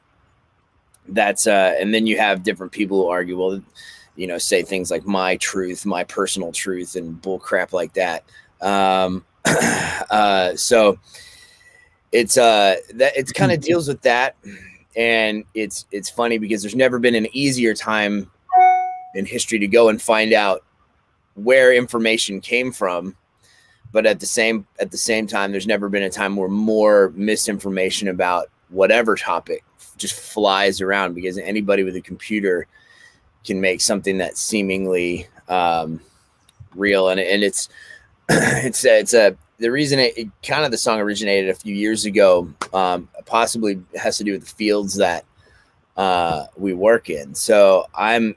that's, and then you have different people who argue, well, you know, say things like my truth, my personal truth, and bull crap like that. So it's that it kind of deals with that. And it's funny because there's never been an easier time in history to go and find out where information came from. But at the same time, there's never been a time where more misinformation about whatever topic just flies around, because anybody with a computer can make something that's seemingly real. And it's the reason it kind of, the song originated a few years ago, possibly has to do with the fields that we work in. So I'm,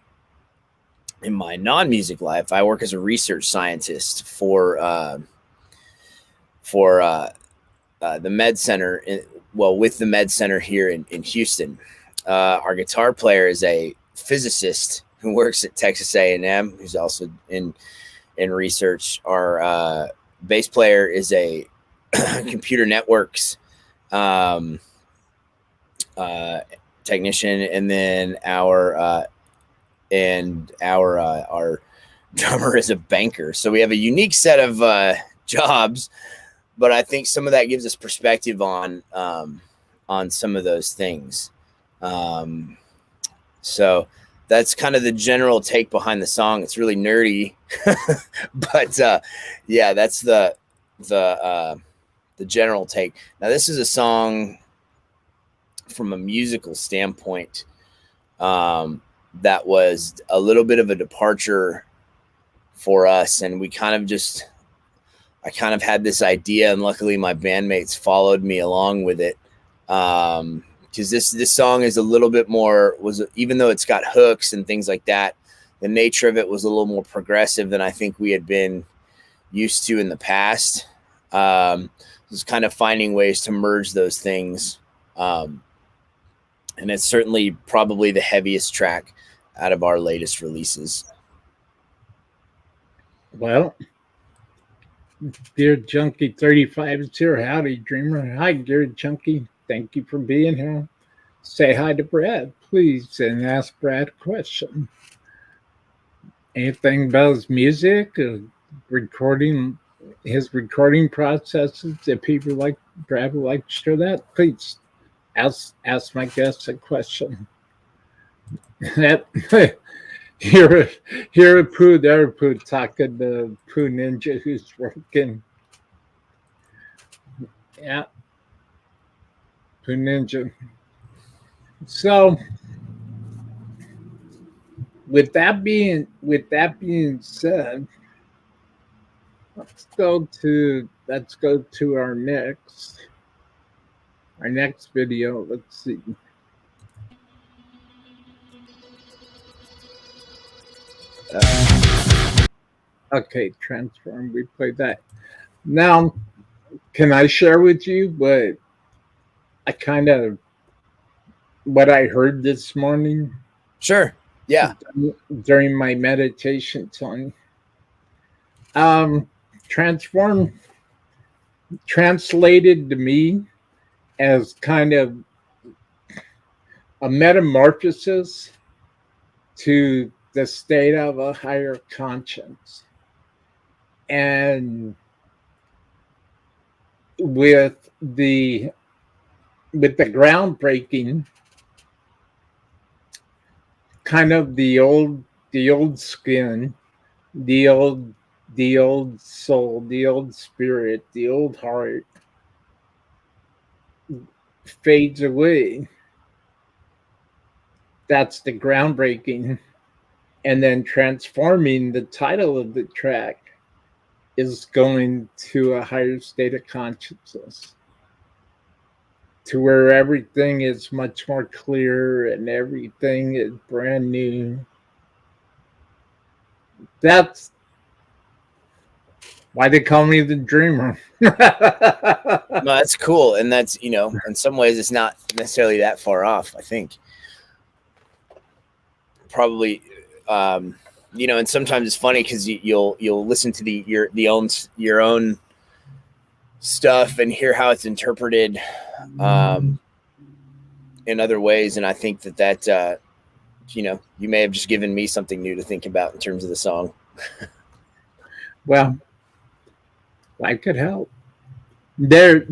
in my non-music life, I work as a research scientist for the Med Center, with the Med Center here in Houston. Our guitar player is a physicist who works at Texas A&M, who's also in research. Our bass player is a computer networks technician, and then our drummer is a banker. So we have a unique set of jobs, but I think some of that gives us perspective on some of those things. So that's kind of the general take behind the song. It's really nerdy, but yeah, that's the general take. Now, this is a song from a musical standpoint that was a little bit of a departure for us, and I kind of had this idea, and luckily my bandmates followed me along with it. Because this song is a little bit more, even though it's got hooks and things like that, the nature of it was a little more progressive than I think we had been used to in the past. It was kind of finding ways to merge those things. And it's certainly probably the heaviest track out of our latest releases. Well, dear Junkie 35 is here. Howdy, Dreamer. Hi, dear Junkie. Thank you for being here. say hi to Brad, please, and ask Brad a question. Anything about his music, recording, his recording processes. If people like Brad would like to share that, please ask my guests a question. That here here Pooh, there Pooh, talking to Pooh Ninja who's working. Yeah, Pooh Ninja. So with that being said, let's go to our next video. Let's see. Okay, transform. We played that. Now, can I share with you I kind of what I heard this morning Sure. Yeah. during my meditation time? Um, transform translated to me as kind of a metamorphosis to the state of a higher conscience. And with the groundbreaking, kind of the old skin, the old soul, the old spirit, the old heart fades away. That's the groundbreaking. And then transforming, the title of the track is going to a higher state of consciousness, to where everything is much more clear and everything is brand new. That's why they call me the dreamer. No, that's cool. And that's, in some ways it's not necessarily that far off, I think. Probably, and sometimes it's funny because you'll listen to your own stuff and hear how it's interpreted in other ways. And I think that you may have just given me something new to think about in terms of the song. Well, I could help. But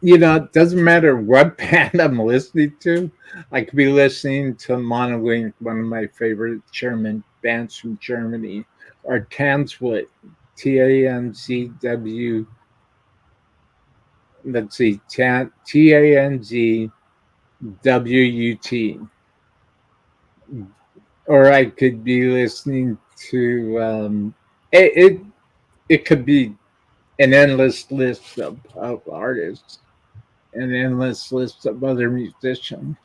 it doesn't matter what band I'm listening to. I could be listening to Monolink, one of my favorite German bands from Germany, or Tanzwut, Tanzw. Let's see, Tanzwut. Or I could be listening to it could be an endless list of artists, an endless list of other musicians.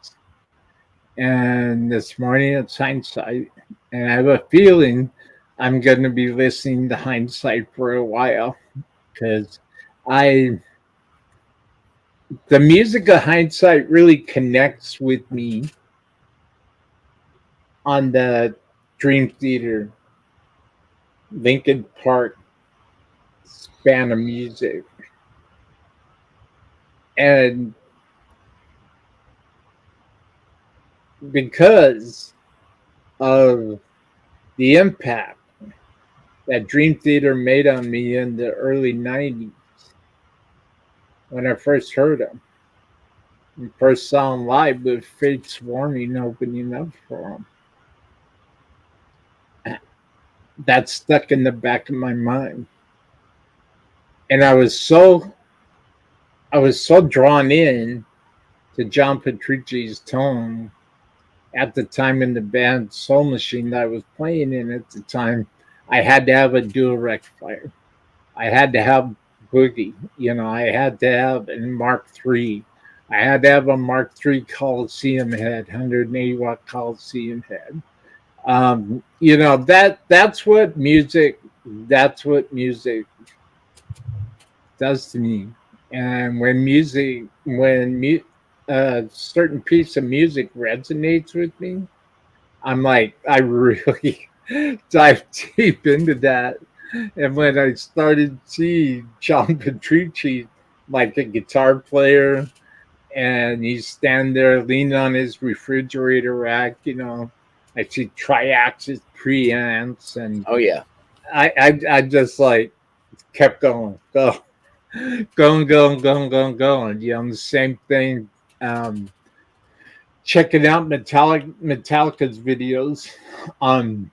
And this morning it's Hindsight, and I have a feeling I'm going to be listening to Hindsight for a while, because the music of Hindsight really connects with me on the Dream Theater, Linkin Park span of music. And because of the impact that Dream Theater made on me in the early 90s, when I first heard them, and first saw them live with Fate's Warning opening up for them, that stuck in the back of my mind. And I was so drawn in to John Petrucci's tone at the time in the band Soul Machine that I was playing in at the time. I had to have a dual rectifier. I had to have Boogie. I had to have a Mark III. I had to have a Mark III Coliseum head, 180 watt Coliseum head. That's what music does to me. And when a certain piece of music resonates with me, I'm like, I really dive deep into that. And when I started seeing John Petrucci like a guitar player, and he's standing there leaning on his refrigerator rack. You know, I see triaxis preamps, and Oh yeah. I just like kept going, going. You know, the same thing. Um, Checking out Metallica's videos on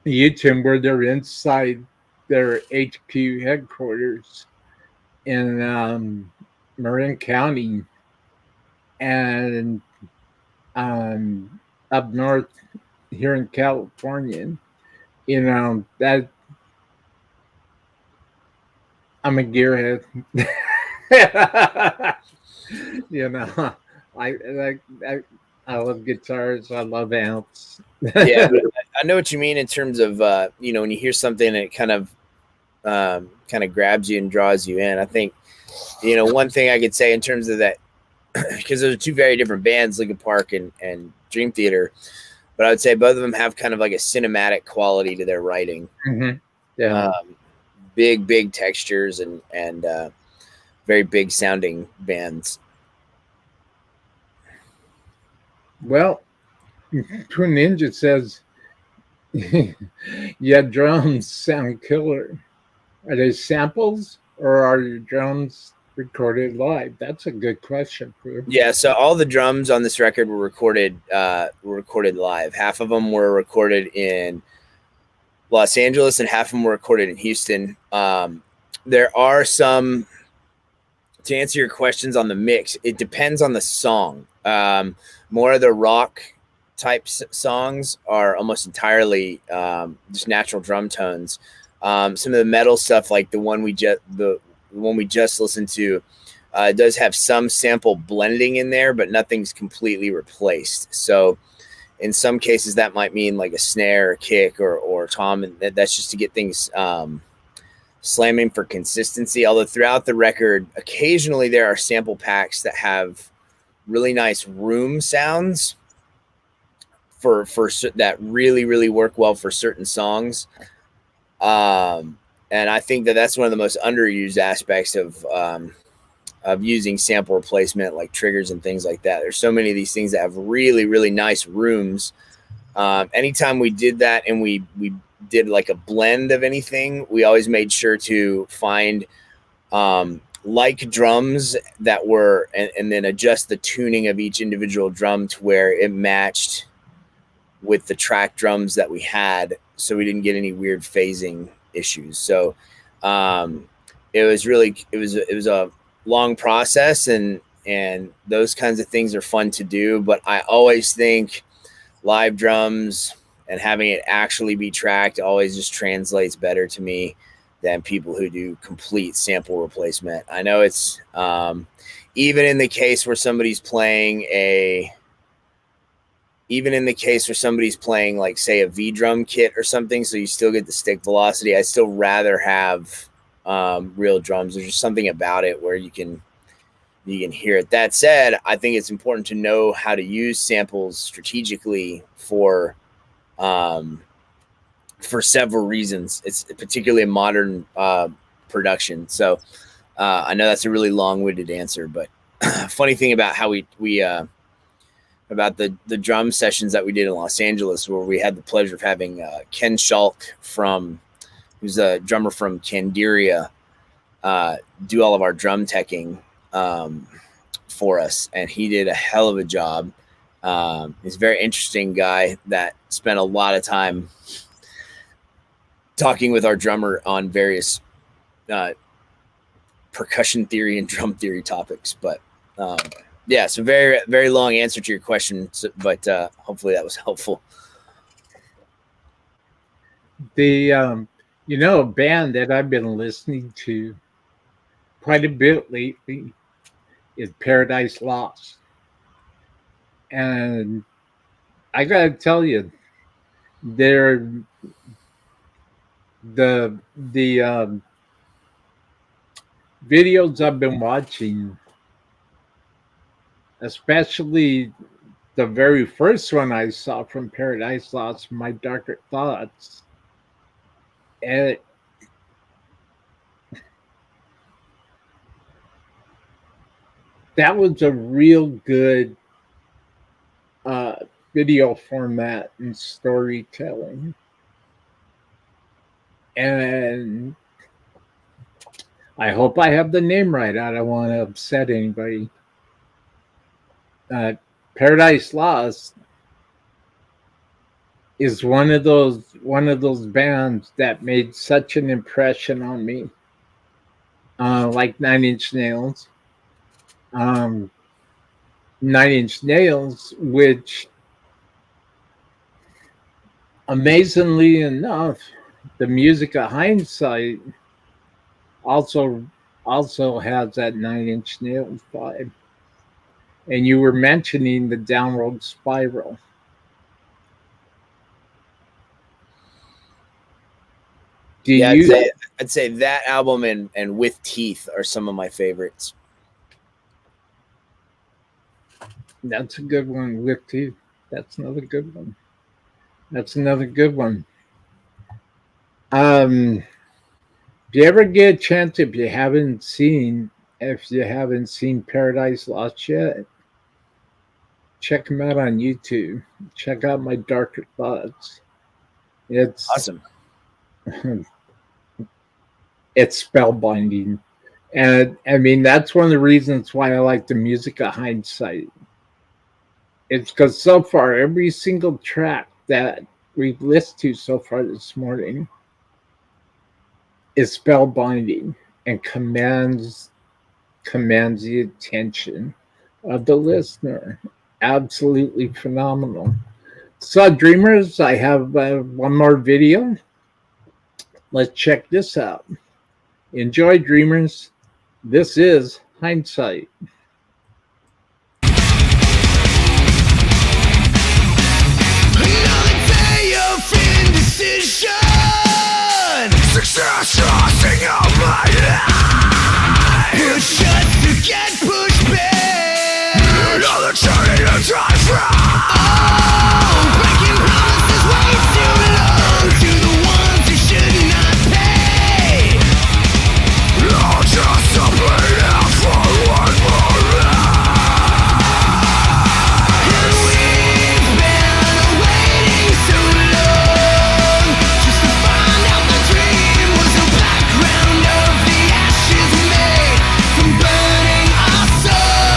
YouTube where they're inside their HQ headquarters in Marin County and up north here in California. You know that I'm a gearhead. You know, I love guitars. I love amps. Yeah, but I know what you mean in terms of when you hear something and it kind of grabs you and draws you in. I think one thing I could say in terms of that, because those are two very different bands, Linkin Park and Dream Theater, but I would say both of them have kind of like a cinematic quality to their writing. Mm-hmm. Yeah, big textures and very big sounding bands. well, Twin Ninja says, yeah, drums sound killer. Are they samples or are your drums recorded live? That's a good question, Prue. Yeah, so all the drums on this record were recorded live. Half of them were recorded in Los Angeles and half of them were recorded in Houston. There are some, to answer your questions on the mix, it depends on the song. More of the rock type songs are almost entirely just natural drum tones. Some of the metal stuff, like the one we just listened to, does have some sample blending in there, but nothing's completely replaced. So in some cases that might mean like a snare, or kick, or tom, and that's just to get things slamming for consistency. Although throughout the record, occasionally there are sample packs that have really nice room sounds for that really work well for certain songs. And I think that's one of the most underused aspects of using sample replacement, like triggers and things like that. There's so many of these things that have really nice rooms. Anytime we did that and we did like a blend of anything, we always made sure to find like drums that were, and then adjust the tuning of each individual drum to where it matched with the track drums that we had, so we didn't get any weird phasing issues. So it was a long process, and those kinds of things are fun to do. But I always think live drums and having it actually be tracked always just translates better to me than people who do complete sample replacement. I know it's even in the case where somebody's playing like, say, a V drum kit or something, so you still get the stick velocity, I still rather have real drums. There's just something about it where you can hear it. That said, I think it's important to know how to use samples strategically for several reasons. It's particularly in modern production. So I know that's a really long-winded answer, but funny thing about how we about the drum sessions that we did in Los Angeles, where we had the pleasure of having Ken Schalk who's a drummer from Candiria, do all of our drum teching for us, and he did a hell of a job. He's a very interesting guy that spent a lot of time talking with our drummer on various percussion theory and drum theory topics. But yeah, so very, very long answer to your question, but hopefully that was helpful. The a band that I've been listening to quite a bit lately is Paradise Lost, and I gotta tell you, they're the videos I've been watching, especially the very first one I saw from Paradise Lost, My Darker Thoughts, and that was a real good uh, video format and storytelling. And I hope I have the name right. I don't want to upset anybody. Paradise Lost is one of those bands that made such an impression on me. Like Nine Inch Nails. 9 Inch Nails, which amazingly enough, the music of Hindsight also has that 9 Inch Nails vibe. And you were mentioning the downward spiral. Yeah, I'd say that album and With Teeth are some of my favorites. That's a good one. With Teeth. That's another good one. That's another good one. If you ever get a chance, if you haven't seen Paradise Lost yet, check them out on YouTube. Check out My Darker Thoughts. It's awesome. It's spellbinding. And I mean, that's one of the reasons why I like the music of Hindsight. It's because so far, every single track that we've listened to so far this morning is spellbinding and commands the attention of the listener. Absolutely phenomenal. So, dreamers, I have one more video. Let's check this out. Enjoy, dreamers. This is Hindsight. Another day of indecision. Success crossing of my life. Push us to get pushed back. Another journey to try from. Oh, breaking promises way too long to the ones who should not pay. I'll just play out for one more ride. And we've been waiting so long just to find out the dream was the background of the ashes made from burning our souls.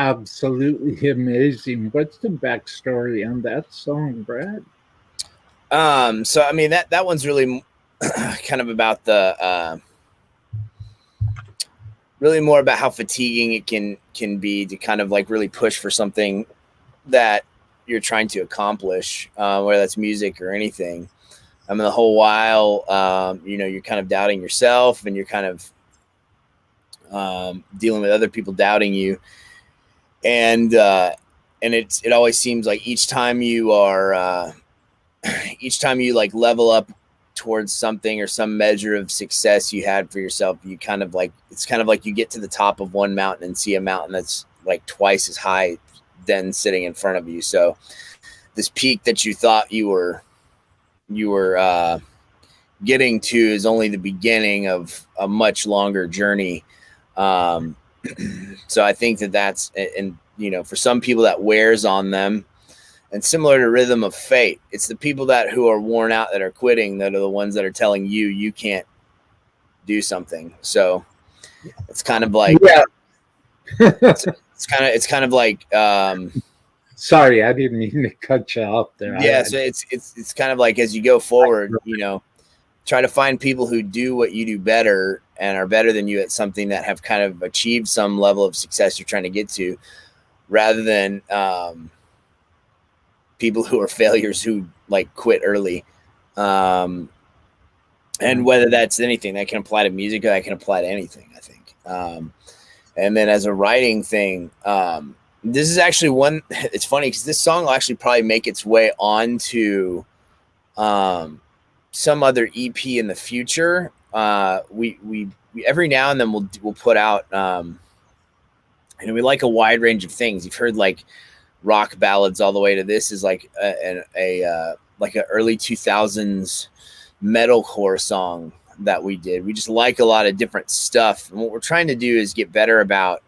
absolutely amazing. What's the backstory on that song, Brad? So I mean that one's really kind of about the really more about how fatiguing it can be to kind of like really push for something that you're trying to accomplish, whether that's music or anything. I mean, the whole while, you know, you're kind of doubting yourself, and you're kind of dealing with other people doubting you, and it always seems like each time you are each time you like level up towards something or some measure of success you had for yourself, you kind of like, it's kind of like you get to the top of one mountain and see a mountain that's like twice as high than sitting in front of you. So this peak that you thought you were getting to is only the beginning of a much longer journey. So I think that's, and you know, for some people that wears on them. And similar to Rhythm of Fate, it's the people who are worn out, that are quitting, that are the ones that are telling you can't do something. So it's kind of like, Yeah. it's kind of like, Sorry, I didn't mean to cut you off there. yeah. So it's kind of like, as you go forward, you know, try to find people who do what you do better and are better than you at something, that have kind of achieved some level of success you're trying to get to, rather than people who are failures who like quit early. And whether that's anything, that can apply to music, or that can apply to anything, I think. And then as a writing thing, this is actually one, it's funny because this song will actually probably make its way onto some other EP in the future. We every now and then we'll put out, and we like a wide range of things. You've heard like rock ballads all the way to this is like a like an early 2000s metalcore song that we did. We just like a lot of different stuff, and what we're trying to do is get better about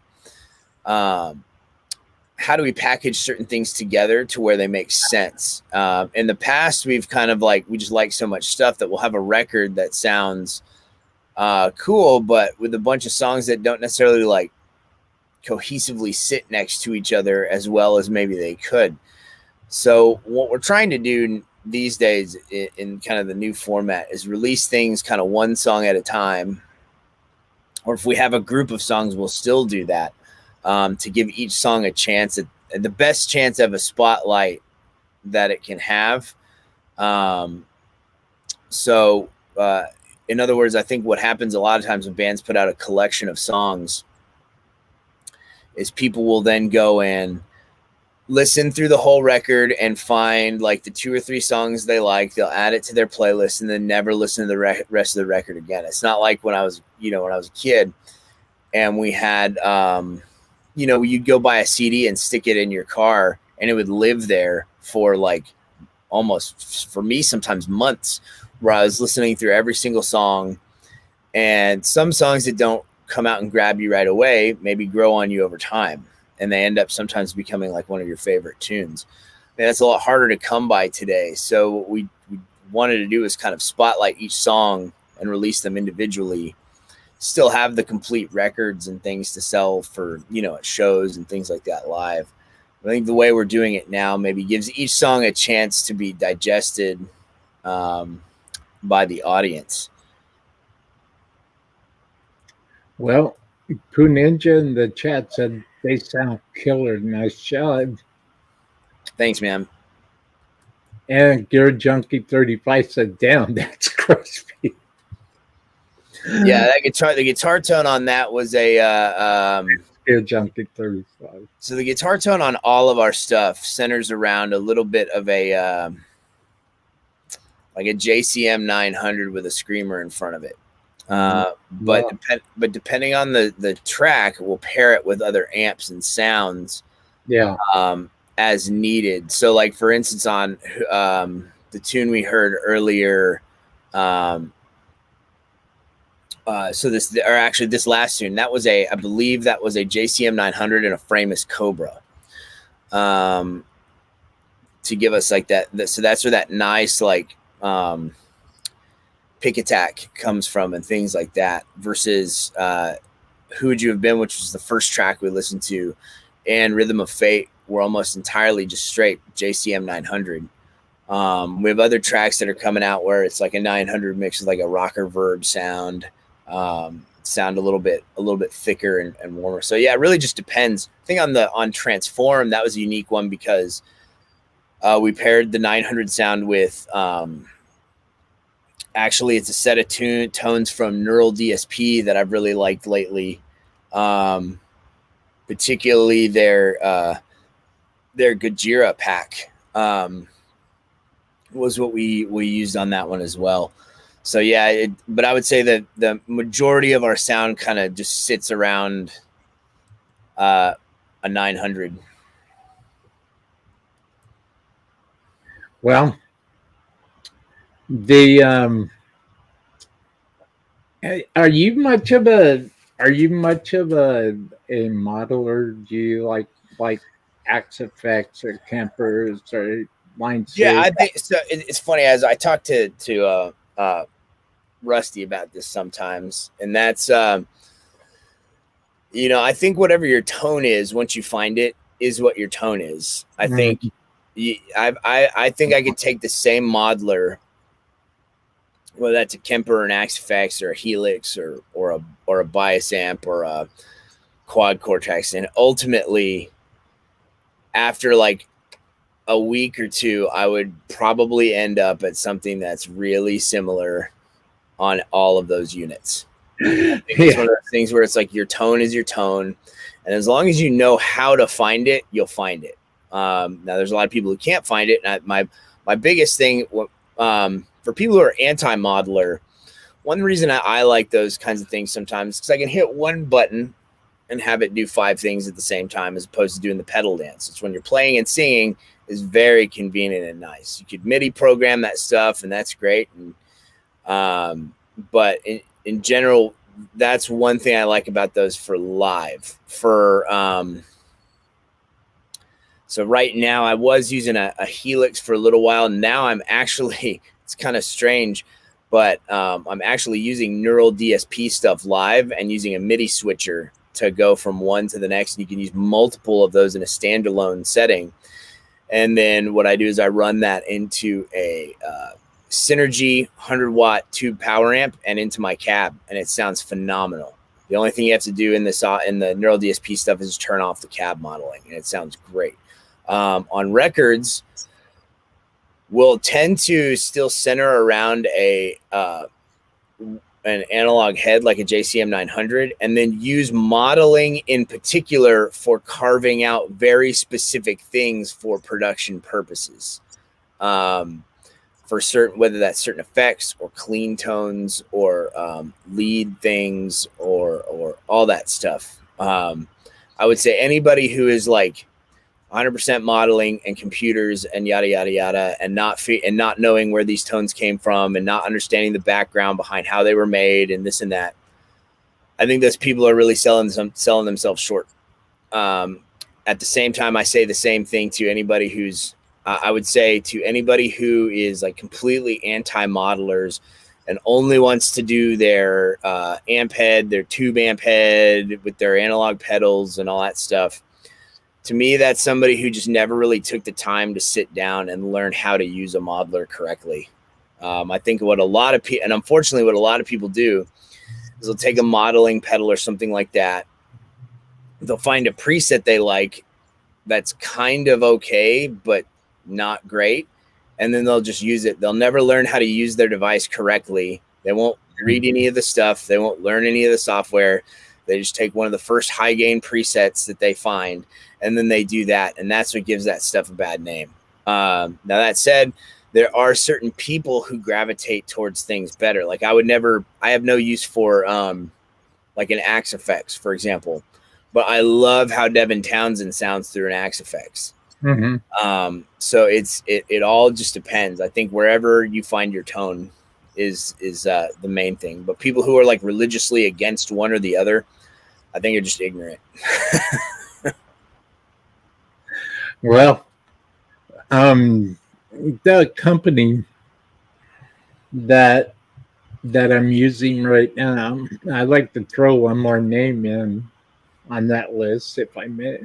how do we package certain things together to where they make sense. In the past, we've kind of like, we just like so much stuff that we'll have a record that sounds cool, but with a bunch of songs that don't necessarily like cohesively sit next to each other as well as maybe they could. So what we're trying to do these days in kind of the new format is release things kind of one song at a time, or if we have a group of songs, we'll still do that, to give each song a chance, the best chance of a spotlight that it can have. So in other words, I think what happens a lot of times when bands put out a collection of songs is people will then go and listen through the whole record and find like the 2 or 3 songs they like. They'll add it to their playlist and then never listen to the rest of the record again. It's not like when I was a kid and we had, you'd go buy a CD and stick it in your car and it would live there for like almost, for me, sometimes months, where I was listening through every single song. And some songs that don't come out and grab you right away maybe grow on you over time, and they end up sometimes becoming like one of your favorite tunes. And that's a lot harder to come by today. So what we wanted to do is kind of spotlight each song and release them individually, still have the complete records and things to sell for, at shows and things like that live. I think the way we're doing it now maybe gives each song a chance to be digested by the audience. Well, Pooh Ninja in the chat said they sound killer. Nice job. Thanks, man. And Gear Junkie 35 said, damn, that's crispy. Yeah, the guitar tone on that was a Gear Junkie 35. So the guitar tone on all of our stuff centers around a little bit of a like a JCM 900 with a screamer in front of it. But depending on the track, we'll pair it with other amps and sounds, as needed. So, like for instance, on the tune we heard earlier, this last tune, that was I believe that was a JCM 900 and a Framus Cobra, to give us like that. So that's where that nice like pick attack comes from and things like that, versus Who Would You Have Been, which was the first track we listened to, and Rhythm of Fate were almost entirely just straight JCM 900. We have other tracks that are coming out where it's like a 900 mixed with like a rocker verb sound, sound a little bit thicker and warmer. So yeah, it really just depends. I think on Transform, that was a unique one because we paired the 900 sound with actually it's a set of tones from Neural DSP that I've really liked lately, particularly their Gojira pack was what we used on that one as well. So yeah, but I would say that the majority of our sound kind of just sits around a 900. Well, are you much of a modeler? Do you like Axe effects or Kempers or line Yeah, shapes? I think so. It's funny as I talk to Rusty about this sometimes, and that's I think whatever your tone is, once you find it, is what your tone is. I think I think I could take the same modeler, whether that's a Kemper or an Axe Effects or a Helix or a bias amp or a quad cortex, and ultimately after like a week or two, I would probably end up at something that's really similar on all of those units. I think it's one of those things where it's like your tone is your tone, and as long as you know how to find it, you'll find it. Now, there's a lot of people who can't find it, and my biggest thing for people who are anti-modeler, one reason I like those kinds of things sometimes is because I can hit one button and have it do 5 things at the same time, as opposed to doing the pedal dance. It's when you're playing and singing is very convenient and nice. You could MIDI program that stuff, and that's great. And but in general, that's one thing I like about those for live. So right now I was using a Helix for a little while. Now I'm actually, it's kind of strange, but I'm actually using Neural DSP stuff live and using a MIDI switcher to go from one to the next. And you can use multiple of those in a standalone setting. And then what I do is I run that into a Synergy 100-watt tube power amp and into my cab, and it sounds phenomenal. The only thing you have to do in the Neural DSP stuff is turn off the cab modeling, and it sounds great. On records, we'll tend to still center around an analog head like a JCM 900, and then use modeling in particular for carving out very specific things for production purposes. For certain, whether that's certain effects or clean tones or lead things or all that stuff. I would say anybody who is like 100% modeling and computers and yada yada yada, and not knowing where these tones came from and not understanding the background behind how they were made and this and that, I think those people are really selling themselves short. At the same time, I say the same thing to anybody who's I would say to anybody who is like completely anti-modelers and only wants to do their amp head, their tube amp head with their analog pedals and all that stuff. To me, that's somebody who just never really took the time to sit down and learn how to use a modeler correctly. I think what a lot of people, and unfortunately what a lot of people do, is they'll take a modeling pedal or something like that. They'll find a preset they like that's kind of okay, but not great, and then they'll just use it. They'll never learn how to use their device correctly. They won't read any of the stuff. They won't learn any of the software. They just take one of the first high gain presets that they find, and then they do that, and that's what gives that stuff a bad name. Now that said, there are certain people who gravitate towards things better. Like I have no use for like an Axe Effects, for example, but I love how Devin Townsend sounds through an Axe Effects. Mm-hmm. So it all just depends. I think wherever you find your tone is the main thing. But people who are like religiously against one or the other, I think are just ignorant. Well, the company that I'm using right now, I'd like to throw one more name in on that list, if I may.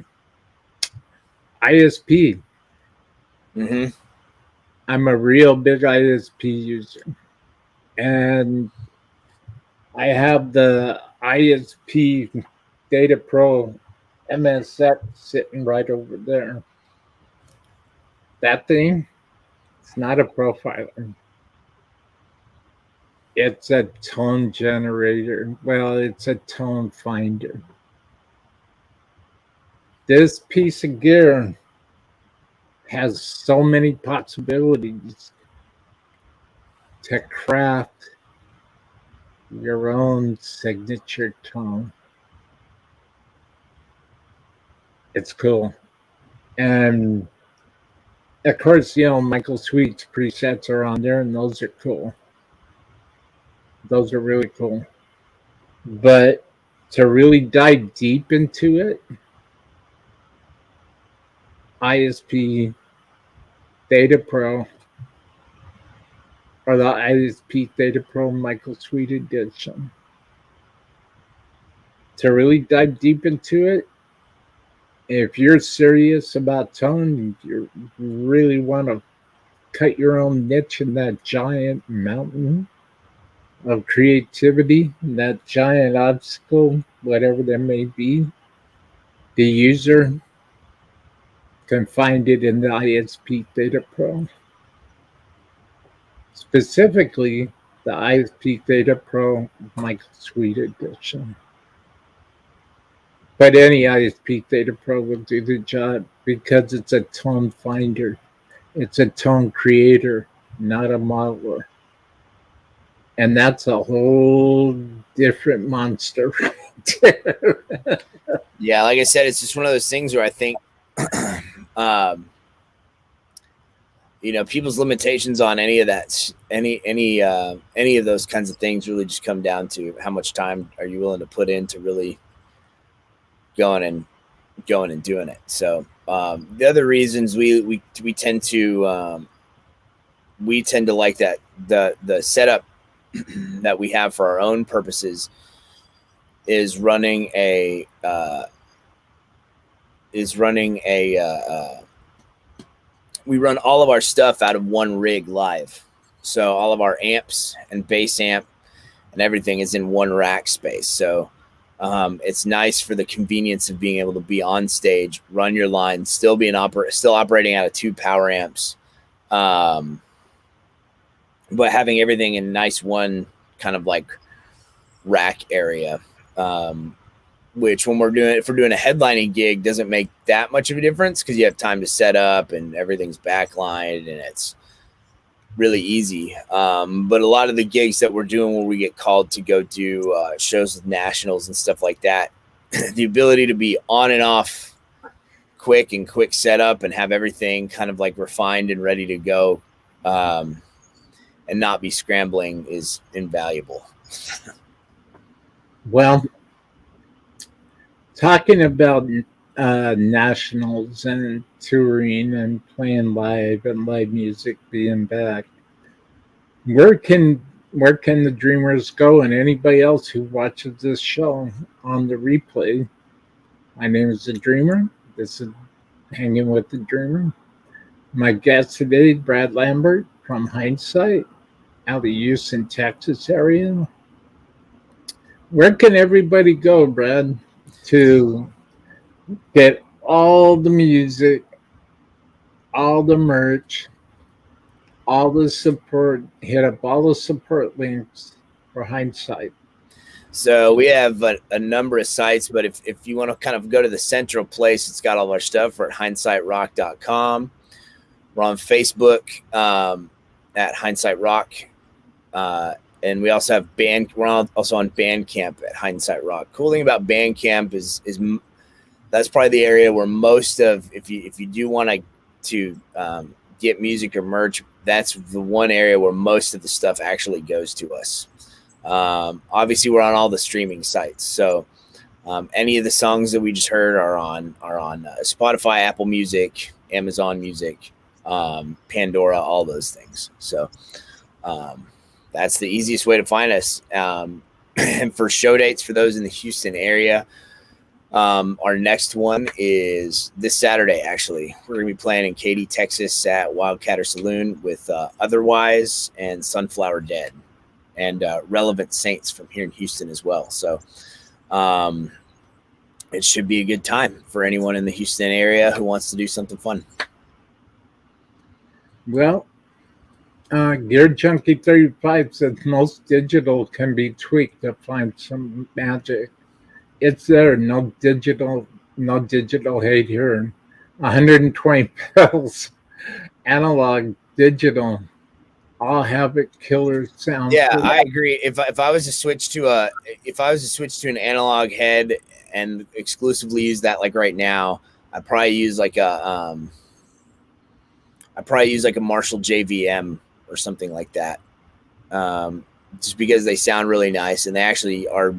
ISP. Mm-hmm. I'm a real big ISP user. And I have the ISP Data Pro MSX sitting right over there. That thing, it's not a profiler. It's a tone generator. Well, it's a tone finder. This piece of gear has so many possibilities to craft your own signature tone. It's cool. And of course, Michael Sweet's presets are on there, and those are cool. Those are really cool. But to really dive deep into it, ISP Data Pro, or the ISP Data Pro Michael Sweet Edition. To really dive deep into it, if you're serious about tone, you really want to cut your own niche in that giant mountain of creativity, that giant obstacle, whatever that may be, the user can find it in the ISP Data Pro. Specifically, the ISP Data Pro Michael Sweet Edition. But any ISP Data Pro will do the job because it's a tone finder. It's a tone creator, not a modeler. And that's a whole different monster. Yeah, like I said, it's just one of those things where I think, people's limitations on any of that, any of those kinds of things really just come down to how much time are you willing to put into really going and doing it. So the other reasons we tend to like that the setup that we have for our own purposes is running a we run all of our stuff out of one rig live. So all of our amps and bass amp and everything is in one rack space. So it's nice for the convenience of being able to be on stage, run your line, still operating out of 2 power amps, but having everything in nice one kind of like rack area. Which if we're doing a headlining gig doesn't make that much of a difference because you have time to set up and everything's backlined and it's really easy. But a lot of the gigs that we're doing where we get called to go do shows with nationals and stuff like that, the ability to be on and off quick setup and have everything kind of like refined and ready to go and not be scrambling is invaluable. Well, talking about nationals and touring and playing live and live music being back, where can the Dreamers go and anybody else who watches this show on the replay? My name is The Dreamer. This is Hanging with the Dreamer. My guest today, Brad Lambert from Hindsight, out of Houston, Texas area. Where can everybody go, Brad, to get all the music, all the merch, all the support? Hit up all the support links for Hindsight. So we have a number of sites, but if you want to kind of go to the central place, it's got all of our stuff. We're at hindsightrock.com. We're on Facebook at Hindsight Rock. And we also have we're also on Bandcamp at Hindsight Rock. Cool thing about Bandcamp is that's probably the area where most of, if you do want to get music or merch, that's the one area where most of the stuff actually goes to us. Obviously we're on all the streaming sites. So any of the songs that we just heard are on Spotify, Apple Music, Amazon Music, Pandora, all those things. So that's the easiest way to find us. And for show dates for those in the Houston area, Our next one is this Saturday. Actually, we're gonna be playing in Katy, Texas, at Wildcatter Saloon with Otherwise and Sunflower Dead, and Relevant Saints from here in Houston as well. So it should be a good time for anyone in the Houston area who wants to do something fun. Well, Gear Junkie 35 says most digital can be tweaked to find some magic. It's there, no digital hate here. 120 pedals, analog, digital, all have it killer sound. Yeah, I agree. If I was to switch to an analog head and exclusively use that, like right now, I'd probably use like a Marshall JVM or something like that. Just because they sound really nice and they actually are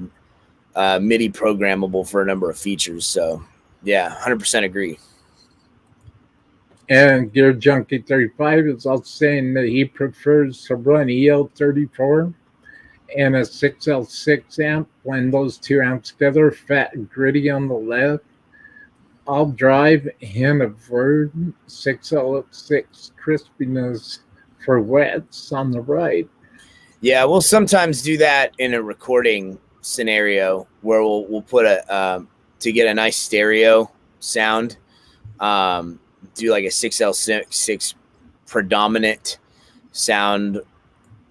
MIDI programmable for a number of features. So yeah, 100% agree. And Gear Junkie 35 is also saying that he prefers to run EL34 and a 6L6 amp. Blend those two amps together, fat and gritty on the left. All drive, hint of word, 6L6 crispiness for wets on the right. Yeah, we'll sometimes do that in a recording scenario where we'll put a to get a nice stereo sound. Do like a 6L6 predominant sound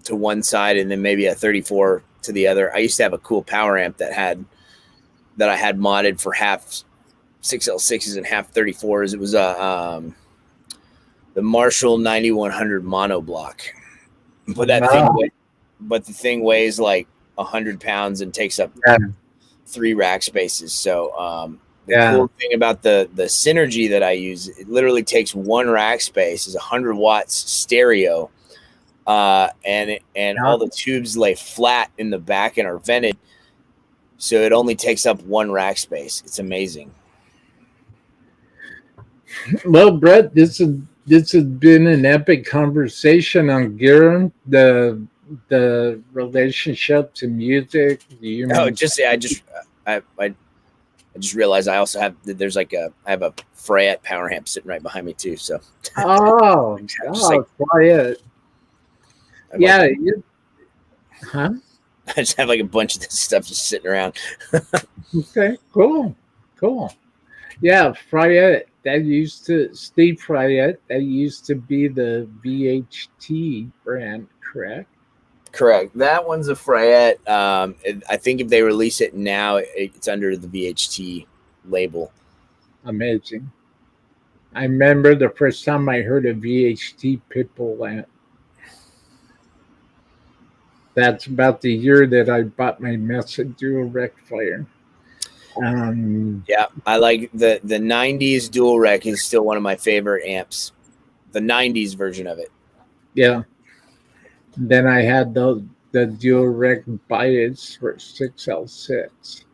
to one side and then maybe a 34 to the other. I used to have a cool power amp that I had modded for half 6L6s and half 34s. It was the Marshall 9100 mono block. But the thing weighs like 100 pounds and takes up 3 rack spaces. So the cool thing about the Synergy that I use, it literally takes 1 rack space, is 100 watts stereo, and all the tubes lay flat in the back and are vented, so it only takes up 1 rack space. It's amazing. Well, Brett, this has been an epic conversation on gear, the relationship to music. I just realized I also have I have a Fryette power amp sitting right behind me too. So Fryette. Yeah. I just have like a bunch of this stuff just sitting around. Okay, cool. Yeah, Fryette. Steve Fryette. That used to be the VHT brand, correct? Correct. That one's a Fryette. I think if they release it now, it's under the VHT label. Amazing. I remember the first time I heard a VHT Pitbull amp. That's about the year that I bought my Mesa Dual Rectifier. Yeah, I like the 90s Dual Rec is still one of my favorite amps. The 90s version of it. Yeah. Then I had the Dual Rec bias for 6L6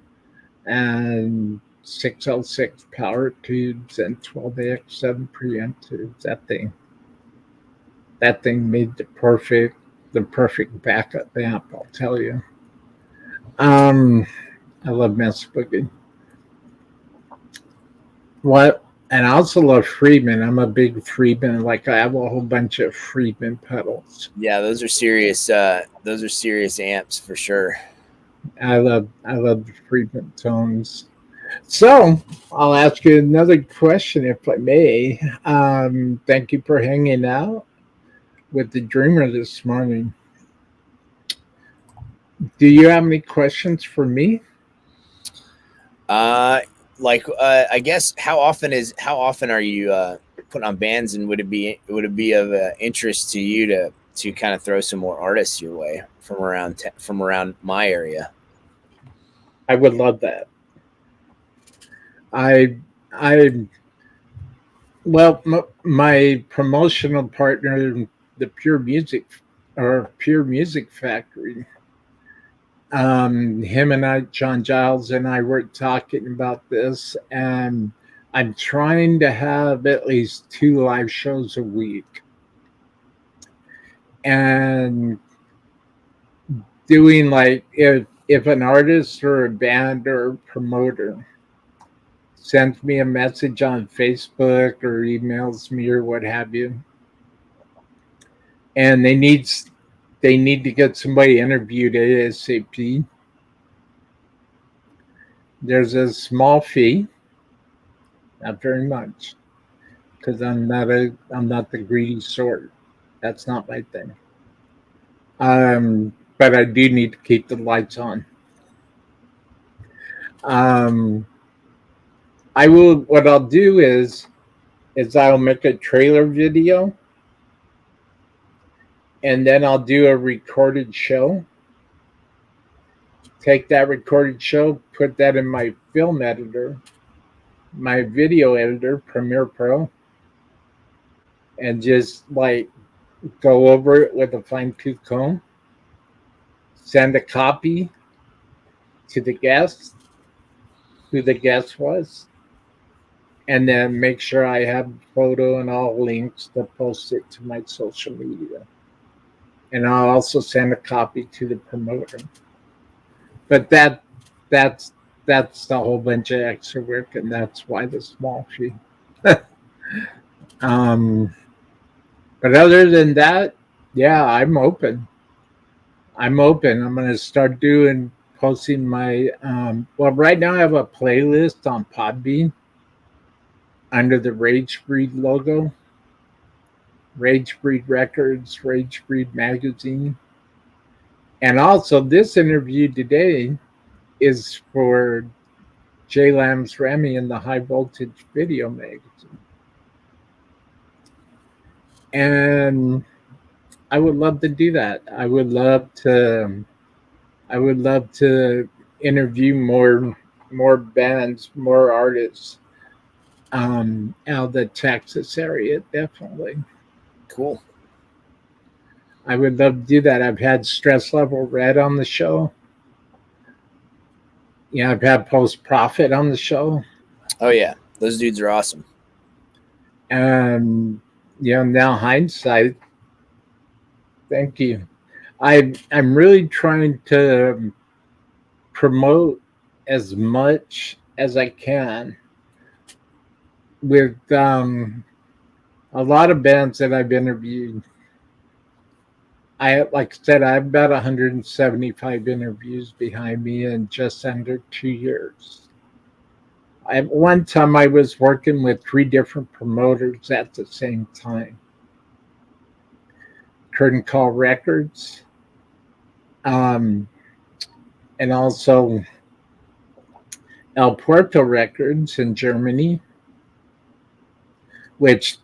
and 6L6 power tubes and 12AX7 preamp tubes. That thing made the perfect backup amp, I'll tell you. I love Mesa Boogie. What? And I also love Friedman. I'm a big Friedman. Like, I have a whole bunch of Friedman pedals. Yeah, those are serious amps for sure. I love the Friedman tones. So I'll ask you another question, if I may. Thank you for hanging out with the Dreamer this morning. Do you have any questions for me? I guess how often are you putting on bands, and would it be of interest to you to kind of throw some more artists your way from around my area? I would love that. My promotional partner, the Pure Music Factory. Him and I, John Giles and I, were talking about this, and I'm trying to have at least 2 live shows a week, and doing, like, if an artist or a band or a promoter sends me a message on Facebook or emails me or what have you, and they need to get somebody interviewed ASAP, there's a small fee, not very much, because I'm not the greedy sort. That's not my thing. But I do need to keep the lights on. I will. What I'll do is I'll make a trailer video, and then I'll do a recorded show. Take that recorded show, put that in my film editor, my video editor, Premiere Pro, and just like go over it with a fine-tooth comb. Send a copy to the guest, who the guest was, and then make sure I have the photo and all links to post it to my social media. And I'll also send a copy to the promoter. But that's a whole bunch of extra work, and that's why the small fee. But other than that, yeah, I'm open. I'm going to start posting my, well, right now I have a playlist on Podbean under the Rage Breed logo. Rage Breed Records, Rage Breed Magazine. And also this interview today is for J. Lamb's Remy in the High Voltage Video Magazine. And I would love to do that. I would love to interview more bands, more artists out of the Texas area, definitely. Cool. I would love to do that. I've had Stress Level Red on the show. Yeah, I've had Post Profit on the show. Oh yeah, those dudes are awesome. And now Hindsight. Thank you. I'm really trying to promote as much as I can with a lot of bands that I've interviewed. Like I said, I have about 175 interviews behind me in just under 2 years. At one time, I was working with 3 different promoters at the same time. Curtain Call Records, and also El Puerto Records in Germany, which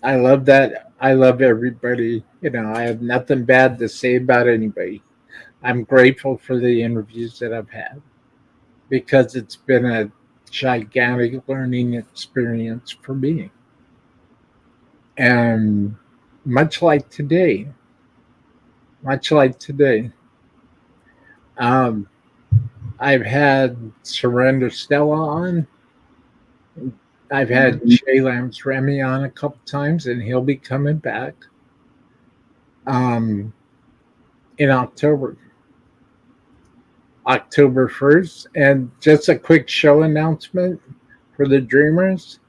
I love that. I love everybody. I have nothing bad to say about anybody. I'm grateful for the interviews that I've had because it's been a gigantic learning experience for me. And much like today, I've had Surrender Stella on. I've had J. Lamb's Remy on a couple times, and he'll be coming back in October 1st. And just a quick show announcement for the Dreamers.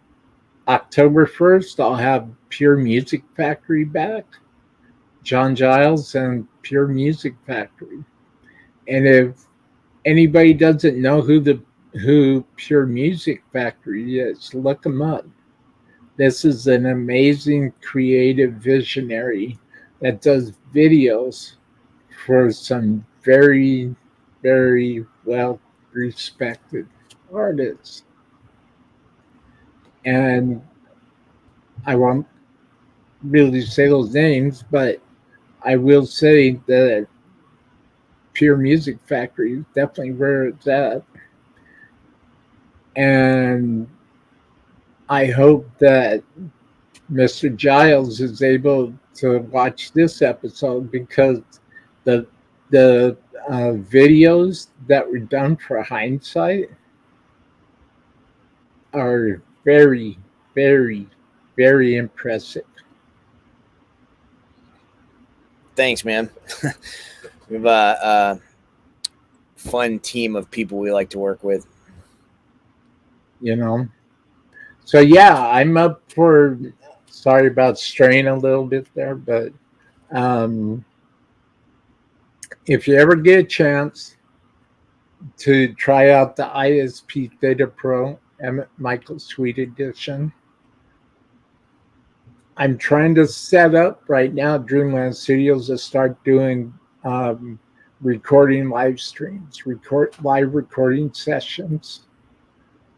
October 1st, I'll have Pure Music Factory back. John Giles and Pure Music Factory. And if anybody doesn't know who Pure Music Factory is, look them up. This is an amazing creative visionary that does videos for some very, very well respected artists. And I won't really say those names, but I will say that Pure Music Factory is definitely where it's at. And I hope that Mr. Giles is able to watch this episode because the videos that were done for Hindsight are very, very, very impressive. Thanks, man. We have a, fun team of people we like to work with. you know. So yeah, I'm up for. Sorry about straying a little bit there, but um, if you ever get a chance to try out the ISP Theta Pro Emmett Michael Suite Edition, I'm trying to set up right now Dreamland Studios to start doing um, recording live streams, live recording sessions.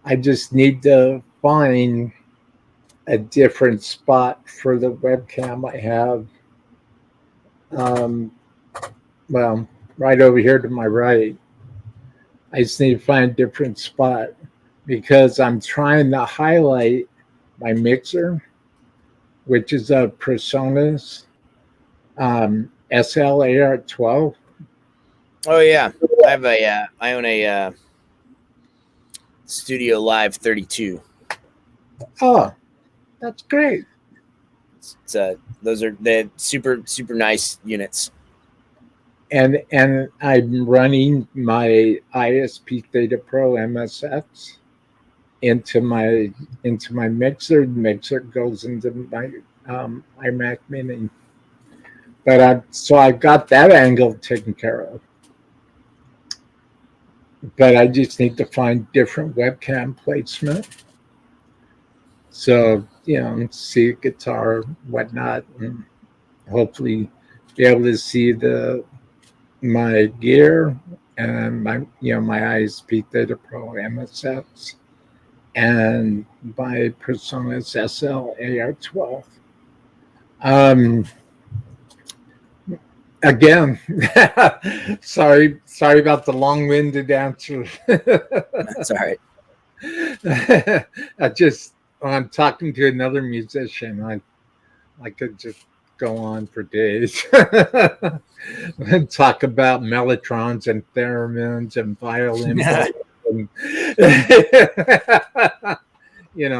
I just need to find a different spot for the webcam I have. Um, well, right over here to my right. I just need to find a different spot because I'm trying to highlight my mixer, which is a Personas SLAR12. Oh yeah, I own a Studio Live 32. Oh, that's great. It's those are the super nice units. And I'm running my ISP Theta Pro MSX into my mixer. The mixer goes into my iMac Mini. But I've got that angle taken care of. But I just need to find different webcam placement. So, see a guitar, whatnot, and hopefully be able to see my gear and my ISP Theta Pro MSX and my Personas SL AR12. Again, sorry about the long-winded answer. That's all right. I'm talking to another musician. I could just go on for days and talk about mellotrons and theremins and violin, and,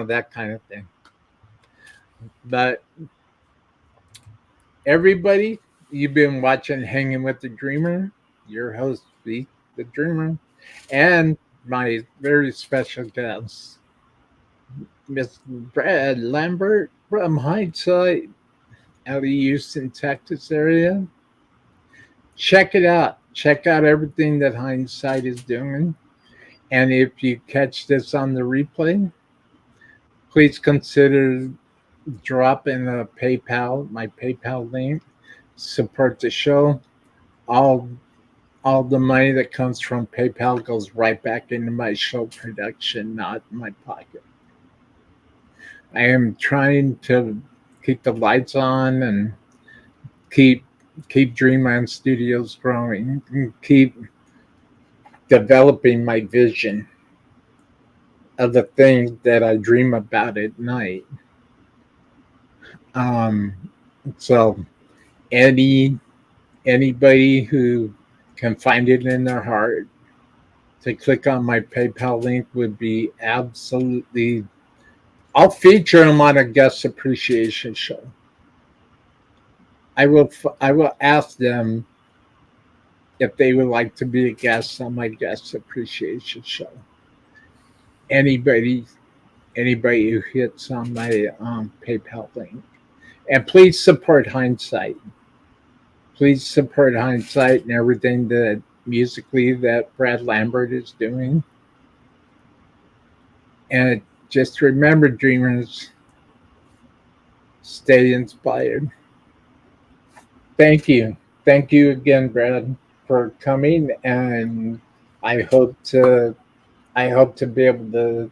that kind of thing. But everybody, you've been watching Hanging with the Dreamer, your host, Beat the Dreamer, and my very special guest, Miss Brad Lambert from Hindsight out of Houston, Texas area. Check it out. Check out everything that Hindsight is doing. And if you catch this on the replay, please consider dropping my PayPal link. Support the show. All the money that comes from PayPal goes right back into my show production, not my pocket. I am trying to keep the lights on and keep Dreamland Studios growing, and keep developing my vision of the things that I dream about at night. So anybody who can find it in their heart to click on my PayPal link would be absolutely. I'll feature them on a guest appreciation show. I will ask them if they would like to be a guest on my guest appreciation show. Anybody who hits on my PayPal link. And please support Hindsight. Please support Hindsight and everything that musically that Brad Lambert is doing. And just remember, dreamers, stay inspired. Thank you again, Brad, for coming, and I hope to be able to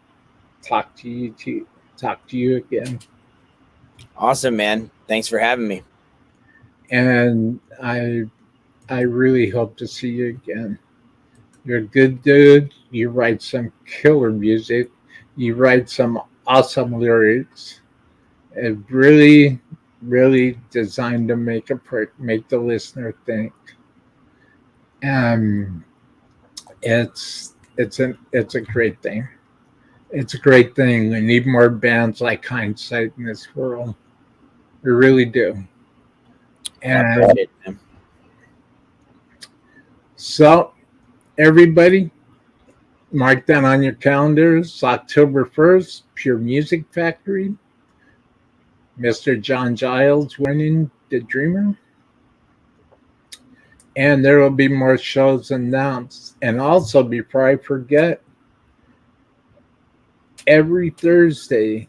talk to you again. Awesome, man. Thanks for having me. And I really hope to see you again. You're a good dude. You write some killer music. You write some awesome lyrics. It really designed to make the listener think. It's a great thing. It's a great thing. We need more bands like Hindsight in this world. We really do. And so, everybody, Mark that on your calendars. October 1st, Pure Music Factory. Mr. John Giles joining the Dreamer. And there will be more shows announced. And also, before I forget, every Thursday,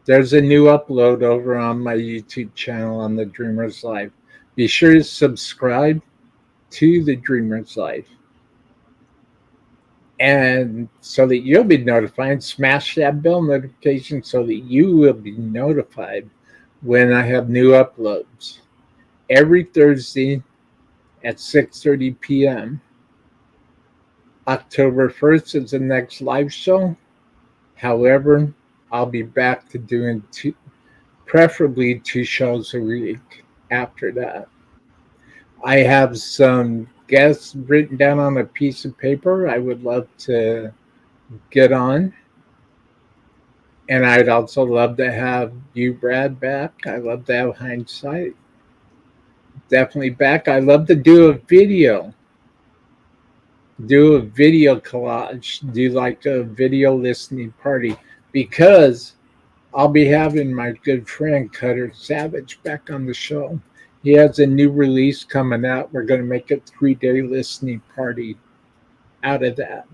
there's a new upload over on my YouTube channel on the Dreamer's Life. Be sure to subscribe to the Dreamer's Life. And so that you'll be notified, smash that bell notification so that you will be notified when I have new uploads. Every Thursday at 6:30 p.m. October 1st is the next live show. However, I'll be back to doing preferably 2 shows a week after that. I have some guests written down on a piece of paper I would love to get on. And I'd also love to have you, Brad, back. I love to have Hindsight definitely back. I love to do a video collage, do like a video listening party, because I'll be having my good friend Cutter Savage back on the show. He has a new release coming out. We're going to make a 3-day listening party out of that,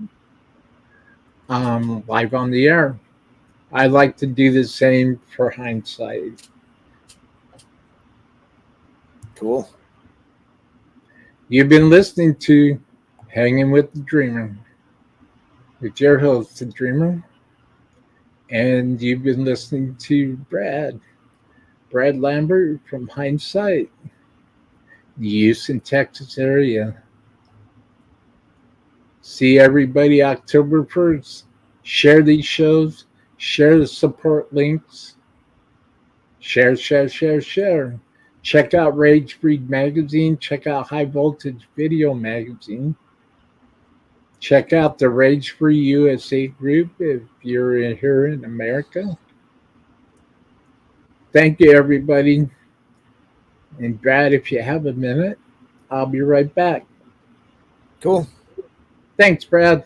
live on the air. I like to do the same for Hindsight. Cool. You've been listening to Hanging with the Dreamer with your host, the Dreamer. And you've been listening to Brad Lambert from Hindsight, the Houston, Texas area. See everybody October 1st. Share these shows. Share the support links. Share. Check out Rage Breed Magazine. Check out High Voltage Video Magazine. Check out the Rage Free USA group if you're here in America. Thank you, everybody. And Brad, if you have a minute, I'll be right back. Cool. Thanks, Brad.